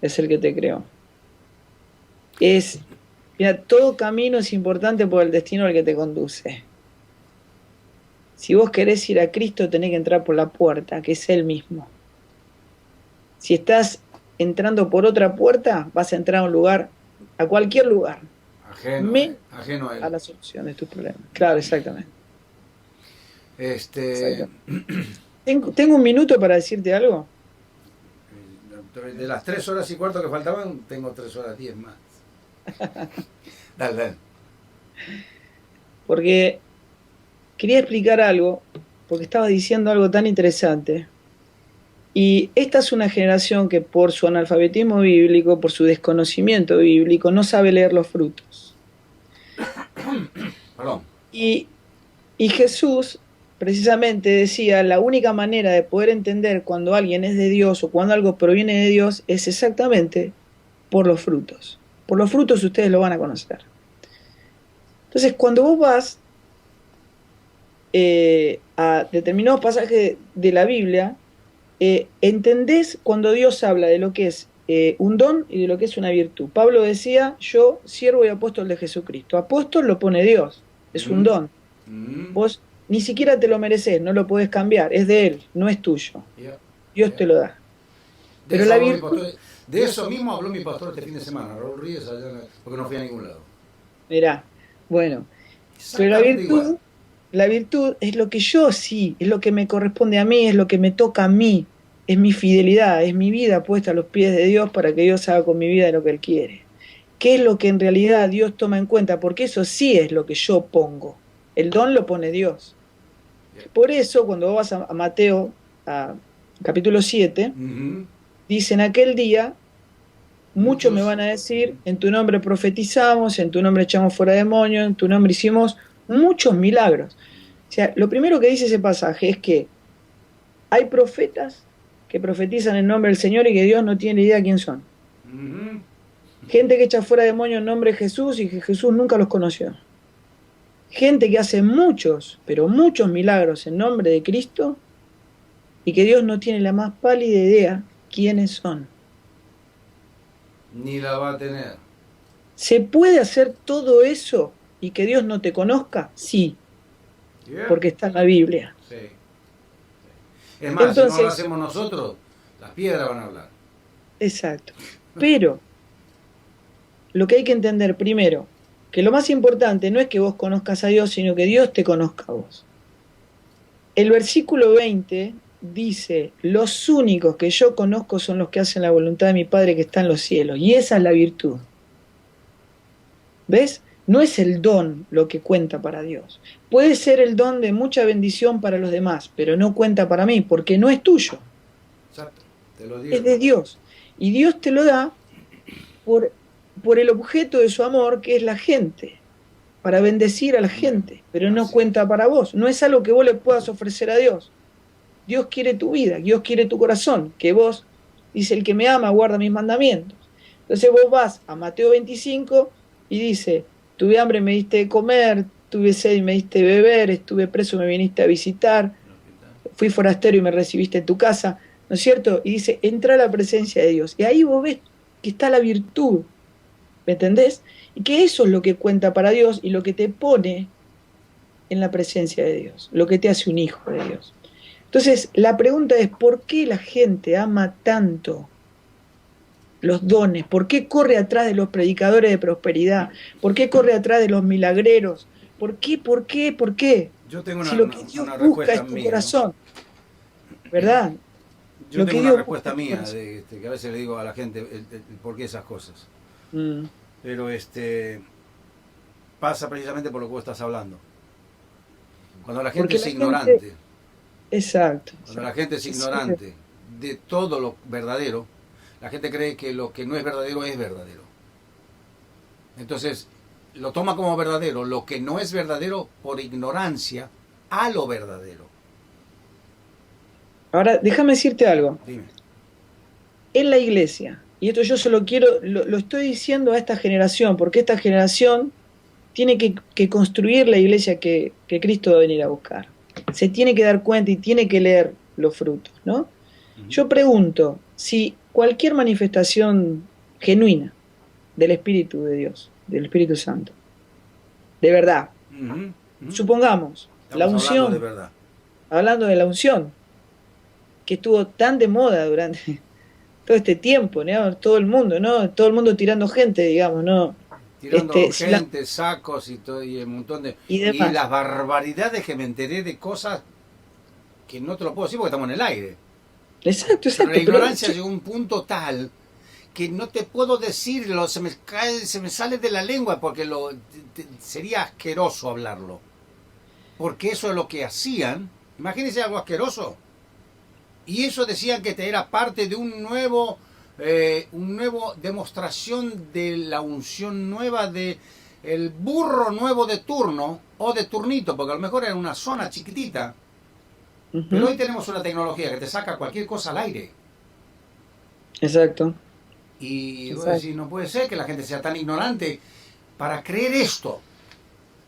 Es el que te creó. Mira, todo camino es importante por el destino al que te conduce. Si vos querés ir a Cristo, tenés que entrar por la puerta, que es Él mismo. Si estás entrando por otra puerta, vas a entrar a un lugar, a cualquier lugar. Ajeno a Él. A la solución de tus problemas. Claro, exactamente. ¿Tengo un minuto para decirte algo? De las 3 horas y cuarto que faltaban, tengo 3 horas 10 más. Dale. Porque quería explicar algo, porque estabas diciendo algo tan interesante. Y esta es una generación que por su analfabetismo bíblico, por su desconocimiento bíblico, no sabe leer los frutos. Perdón. Y Jesús precisamente decía, la única manera de poder entender cuando alguien es de Dios o cuando algo proviene de Dios es exactamente por los frutos. Por los frutos ustedes lo van a conocer. Entonces, cuando vos vas a determinados pasajes de la Biblia, entendés cuando Dios habla de lo que es un don y de lo que es una virtud. Pablo decía, yo, siervo y apóstol de Jesucristo. Apóstol lo pone Dios, es un don. Vos ni siquiera te lo mereces, no lo podés cambiar, es de Él, no es tuyo. Dios te lo da. Pero la virtud... De eso mismo habló mi pastor este fin de semana, Raúl Ríos, porque no fui a ningún lado. Mirá, bueno, pero la virtud es lo que yo sí, es lo que me corresponde a mí, es lo que me toca a mí, es mi fidelidad, es mi vida puesta a los pies de Dios para que Dios haga con mi vida lo que Él quiere. ¿Qué es lo que en realidad Dios toma en cuenta? Porque eso sí es lo que yo pongo. El don lo pone Dios. Por eso, cuando vos vas a Mateo, a capítulo 7, dice, en aquel día, muchos me van a decir, en tu nombre profetizamos, en tu nombre echamos fuera demonios, en tu nombre hicimos muchos milagros. O sea, lo primero que dice ese pasaje es que hay profetas que profetizan en nombre del Señor y que Dios no tiene idea quién son. Gente que echa fuera demonios en nombre de Jesús y que Jesús nunca los conoció. Gente que hace muchos, pero muchos milagros en nombre de Cristo y que Dios no tiene la más pálida idea quiénes son. Ni la va a tener. ¿Se puede hacer todo eso y que Dios no te conozca? Sí, porque está en la Biblia. Sí. Es más, entonces, si no lo hacemos nosotros, las piedras van a hablar. Exacto. Pero lo que hay que entender primero, que lo más importante no es que vos conozcas a Dios, sino que Dios te conozca a vos. El versículo 20 dice, los únicos que yo conozco son los que hacen la voluntad de mi Padre que está en los cielos. Y esa es la virtud. ¿Ves? No es el don lo que cuenta para Dios. Puede ser el don de mucha bendición para los demás, pero no cuenta para mí, porque no es tuyo, Exacto, te lo es digo. de Dios. Y Dios te lo da por, por el objeto de su amor, que es la gente, para bendecir a la Amén. gente, pero no Así es. cuenta para vos. No es algo que vos le puedas ofrecer a Dios. Dios quiere tu vida, Dios quiere tu corazón, que vos, dice, el que me ama guarda mis mandamientos. Entonces vos vas a Mateo 25 y dice, tuve hambre, me diste de comer, tuve sed y me diste de beber, estuve preso, me viniste a visitar, fui forastero y me recibiste en tu casa, ¿no es cierto? Y dice, entra a la presencia de Dios. Y ahí vos ves que está la virtud, ¿me entendés? Y que eso es lo que cuenta para Dios y lo que te pone en la presencia de Dios, lo que te hace un hijo de Dios. Entonces, la pregunta es, ¿por qué la gente ama tanto los dones? ¿Por qué corre atrás de los predicadores de prosperidad? ¿Por qué corre atrás de los milagreros? ¿Por qué? ¿Por qué? ¿Por qué? Yo tengo Si lo que Dios una busca respuesta es tu mía, ¿no? corazón, ¿verdad? Yo Lo tengo que una Dios busca respuesta es tu mía, corazón. que a veces le digo a la gente el por qué esas cosas. Mm. Pero pasa precisamente por lo que vos estás hablando. Cuando la gente Porque es la gente, ignorante, exacto, cuando la exacto. gente es ignorante de todo lo verdadero, la gente cree que lo que no es verdadero es verdadero. Entonces, lo toma como verdadero, lo que no es verdadero por ignorancia a lo verdadero. Ahora, déjame decirte algo. Dime. En la iglesia, y esto yo solo quiero, lo estoy diciendo a esta generación, porque esta generación tiene que construir la iglesia que Cristo va a venir a buscar. Se tiene que dar cuenta y tiene que leer los frutos, ¿no? Uh-huh. Yo pregunto si cualquier manifestación genuina del Espíritu de Dios, del Espíritu Santo, de verdad, Uh-huh. Uh-huh. supongamos, la Estamos hablando de unción, verdad. hablando de la unción, que estuvo tan de moda durante todo este tiempo, ¿no? Todo el mundo, ¿no? Todo el mundo tirando gente, digamos, ¿no? Tirando Si la, gente, sacos y todo, y un montón de... y Y demás. las barbaridades que me enteré de cosas que no te lo puedo decir porque estamos en el aire. Exacto, Pero la exacto. ignorancia llegó a un punto tal que no te puedo decirlo, se me sale de la lengua porque sería asqueroso hablarlo. Porque eso es lo que hacían. Imagínense algo asqueroso. Y eso decían que era parte de un nuevo demostración de la unción nueva de el burro nuevo de turno o de turnito, porque a lo mejor era una zona chiquitita. Pero hoy tenemos una tecnología que te saca cualquier cosa al aire. Exacto. Y vos Exacto. decís, no puede ser que la gente sea tan ignorante para creer esto.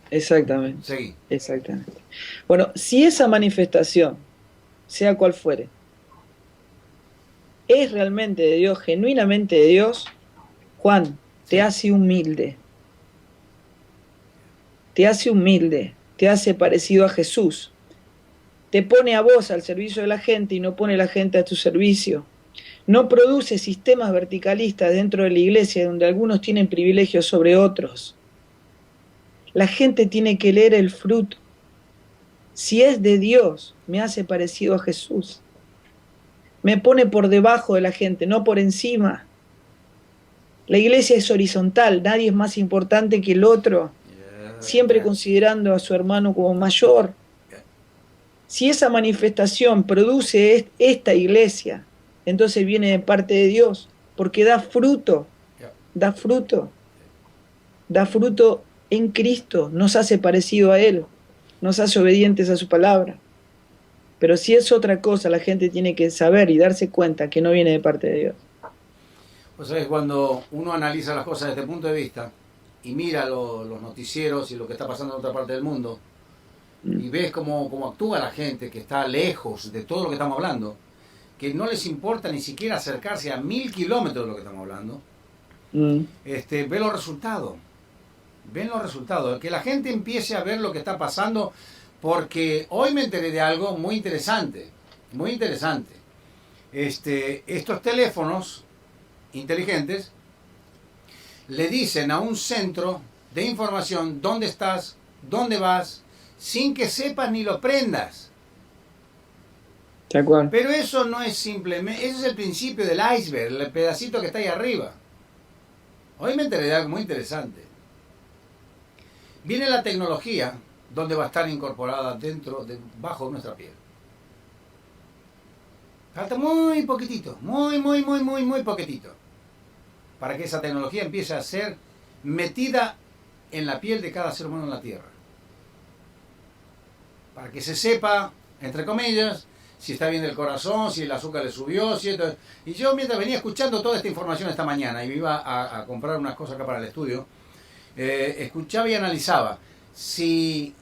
Exactamente. Seguí. Exactamente. Bueno, si esa manifestación, sea cual fuere, es realmente de Dios, genuinamente de Dios, Juan, te Sí. hace humilde. Te hace humilde, te hace parecido a Jesús. Te pone a vos al servicio de la gente y no pone la gente a tu servicio. No produce sistemas verticalistas dentro de la iglesia donde algunos tienen privilegios sobre otros. La gente tiene que leer el fruto. Si es de Dios, me hace parecido a Jesús. Me pone por debajo de la gente, no por encima. La iglesia es horizontal, nadie es más importante que el otro, siempre considerando a su hermano como mayor. Si esa manifestación produce esta iglesia, entonces viene de parte de Dios, porque da fruto, da fruto, da fruto en Cristo, nos hace parecido a Él, nos hace obedientes a su palabra. Pero si es otra cosa, la gente tiene que saber y darse cuenta que no viene de parte de Dios. O sea, cuando uno analiza las cosas desde este punto de vista y mira los noticieros y lo que está pasando en otra parte del mundo, y ves cómo actúa la gente que está lejos de todo lo que estamos hablando, que no les importa ni siquiera acercarse a 1000 kilómetros de lo que estamos hablando, ve los resultados. Ven los resultados. Que la gente empiece a ver lo que está pasando, porque hoy me enteré de algo muy interesante. Muy interesante. Estos teléfonos inteligentes le dicen a un centro de información dónde estás, dónde vas, sin que sepas ni lo prendas. ¿De acuerdo? Pero eso no es simplemente, eso es el principio del iceberg, el pedacito que está ahí arriba. Hoy me enteré de algo muy interesante. Viene la tecnología donde va a estar incorporada bajo nuestra piel. Falta muy poquitito, muy poquitito, para que esa tecnología empiece a ser metida en la piel de cada ser humano en la Tierra. Para que se sepa, entre comillas, si está bien del corazón, si el azúcar le subió, si esto... Y yo mientras venía escuchando toda esta información esta mañana y me iba a comprar unas cosas acá para el estudio, escuchaba y analizaba si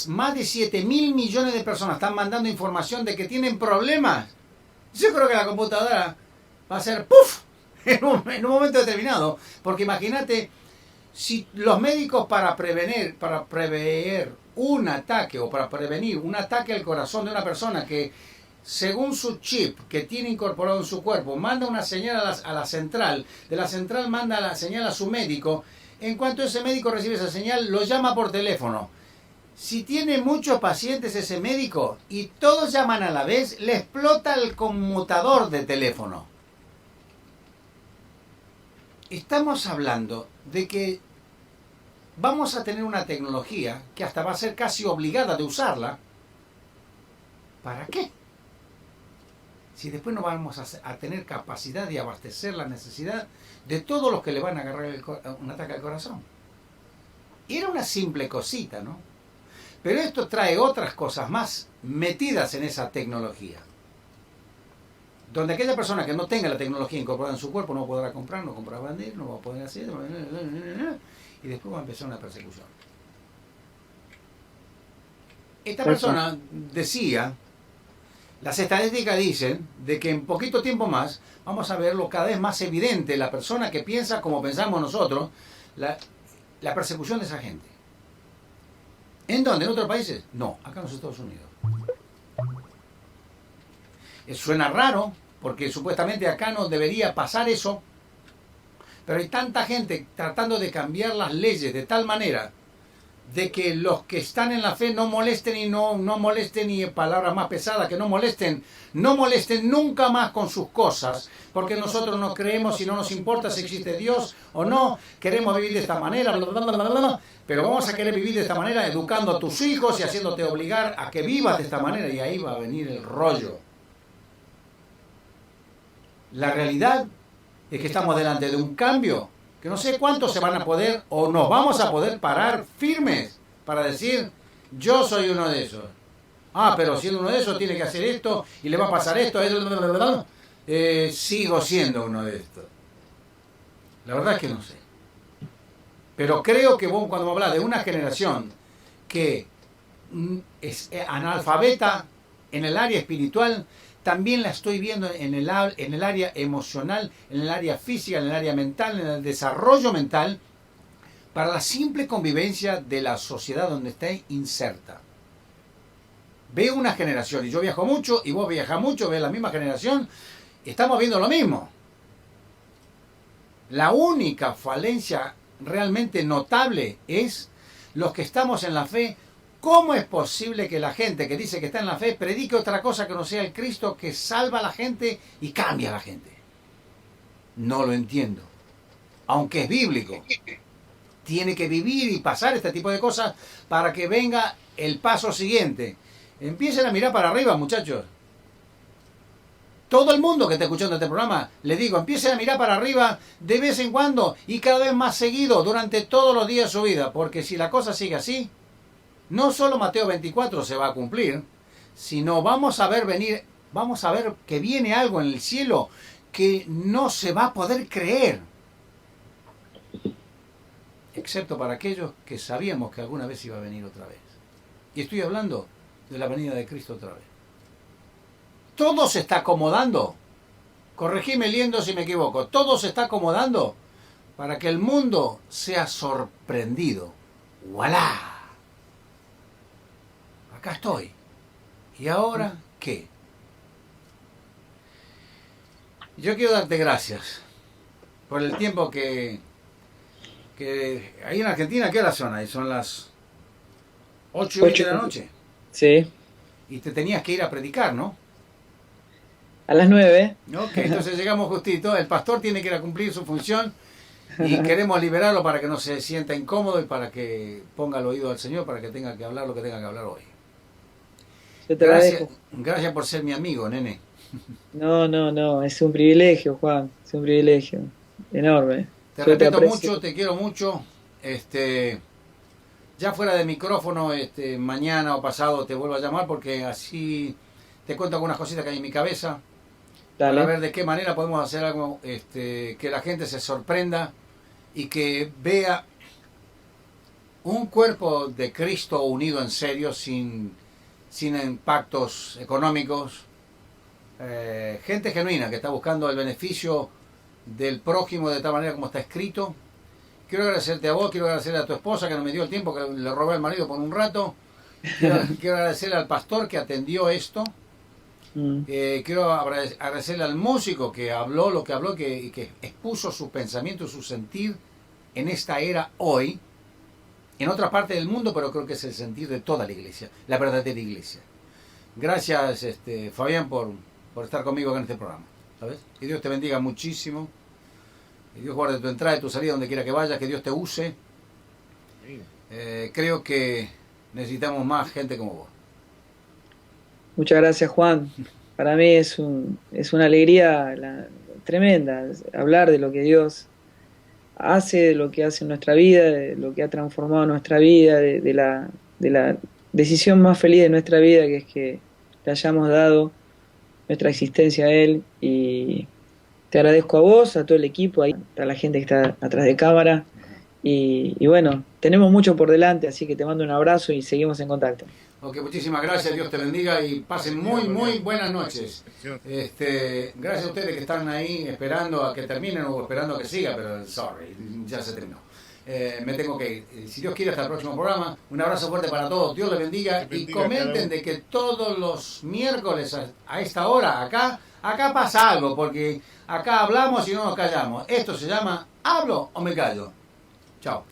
más de 7.000 millones de personas están mandando información de que tienen problemas. Yo creo que la computadora va a ser ¡puf! En un momento determinado. Porque imagínate, si los médicos para prever un ataque o para prevenir un ataque al corazón de una persona que, según su chip que tiene incorporado en su cuerpo, manda una señal a la central, de la central manda la señal a su médico, en cuanto ese médico recibe esa señal, lo llama por teléfono. Si tiene muchos pacientes ese médico y todos llaman a la vez, le explota el conmutador de teléfono. Estamos hablando de que vamos a tener una tecnología que hasta va a ser casi obligada de usarla. ¿Para qué? Si después no vamos a tener capacidad de abastecer la necesidad de todos los que le van a agarrar un ataque al corazón. Era una simple cosita, ¿no? Pero esto trae otras cosas más metidas en esa tecnología. Donde aquella persona que no tenga la tecnología incorporada en su cuerpo no podrá comprar, no podrá vender, no va a poder hacer, y después va a empezar una persecución. Esta persona decía, las estadísticas dicen de que en poquito tiempo más vamos a verlo cada vez más evidente, la persona que piensa como pensamos nosotros, la persecución de esa gente. ¿En dónde? ¿En otros países? No, acá en los Estados Unidos. Suena raro, porque supuestamente acá no debería pasar eso, pero hay tanta gente tratando de cambiar las leyes de tal manera de que los que están en la fe no molesten y no molesten, y palabras más pesadas, que no molesten nunca más con sus cosas, porque nosotros no creemos y no nos importa si existe Dios o no, queremos vivir de esta manera, pero vamos a querer vivir de esta manera educando a tus hijos y haciéndote obligar a que vivas de esta manera, y ahí va a venir el rollo. La realidad es que estamos delante de un cambio que no sé cuántos se van a poder o nos vamos a poder parar firmes para decir, yo soy uno de esos. Ah, pero siendo uno de esos tiene que hacer esto y le va a pasar esto. Sigo siendo uno de estos. La verdad es que no sé. Pero creo que vos, cuando hablas de una generación que es analfabeta en el área espiritual, también la estoy viendo en el área emocional, en el área física, en el área mental, en el desarrollo mental, para la simple convivencia de la sociedad donde está inserta. Veo una generación, y yo viajo mucho, y vos viajás mucho, ves la misma generación, estamos viendo lo mismo. La única falencia realmente notable es los que estamos en la fe. ¿Cómo es posible que la gente que dice que está en la fe predique otra cosa que no sea el Cristo que salva a la gente y cambia a la gente? No lo entiendo. Aunque es bíblico. Tiene que vivir y pasar este tipo de cosas para que venga el paso siguiente. Empiecen a mirar para arriba, muchachos. Todo el mundo que está escuchando este programa, le digo, empiecen a mirar para arriba de vez en cuando y cada vez más seguido durante todos los días de su vida. Porque si la cosa sigue así, no solo Mateo 24 se va a cumplir, sino vamos a ver que viene algo en el cielo que no se va a poder creer. Excepto para aquellos que sabíamos que alguna vez iba a venir otra vez. Y estoy hablando de la venida de Cristo otra vez. Todo se está acomodando. Corregime, Liendo, si me equivoco. Todo se está acomodando para que el mundo sea sorprendido. ¡Voilá! Acá estoy. ¿Y ahora qué? Yo quiero darte gracias por el tiempo que ahí en Argentina, ¿qué horas son ahí? Son las 8:20 de la noche. Sí. Y te tenías que ir a predicar, ¿no? A las 9. Ok, entonces llegamos justito. El pastor tiene que ir a cumplir su función. Y queremos liberarlo para que no se sienta incómodo y para que ponga el oído al Señor, para que tenga que hablar lo que tenga que hablar hoy. Yo te agradezco. Gracias por ser mi amigo, nene. No, no, no, es un privilegio, Juan, es un privilegio enorme. Te Yo te respeto aprecio. mucho, te quiero mucho. Ya fuera de micrófono, mañana o pasado te vuelvo a llamar porque así te cuento algunas cositas que hay en mi cabeza para Dale. ver de qué manera podemos hacer algo que la gente se sorprenda y que vea un cuerpo de Cristo unido en serio, sin impactos económicos, gente genuina que está buscando el beneficio del prójimo de tal manera como está escrito. Quiero agradecerte a vos, quiero agradecerle a tu esposa que no me dio el tiempo, que le robé al marido por un rato. Quiero agradecerle al pastor que atendió esto. Mm. Quiero agradecerle al músico que habló lo que habló, que expuso su pensamiento, su sentir en esta era hoy, en otra parte del mundo, pero creo que es el sentir de toda la iglesia, la verdadera iglesia. Gracias, Fabián, por estar conmigo en este programa. ¿Sabes? Que Dios te bendiga muchísimo. Que Dios guarde tu entrada y tu salida donde quiera que vayas, que Dios te use. Creo que necesitamos más gente como vos. Muchas gracias, Juan. Para mí es una alegría tremenda hablar de lo que Dios hace, de lo que hace en nuestra vida, de lo que ha transformado nuestra vida, de la decisión más feliz de nuestra vida, que es que le hayamos dado nuestra existencia a Él. Y te agradezco a vos, a todo el equipo, a la gente que está atrás de cámara. Y bueno, tenemos mucho por delante, así que te mando un abrazo y seguimos en contacto. Ok, muchísimas gracias, Dios te bendiga y pasen muy buenas noches. Gracias a ustedes que están ahí esperando a que terminen o esperando a que siga, pero sorry, ya se terminó. Me tengo que ir. Si Dios quiere, hasta el próximo programa. Un abrazo fuerte para todos. Dios les bendiga y comenten de que todos los miércoles a esta hora acá pasa algo, porque acá hablamos y no nos callamos. Esto se llama ¿hablo o me callo? Chao.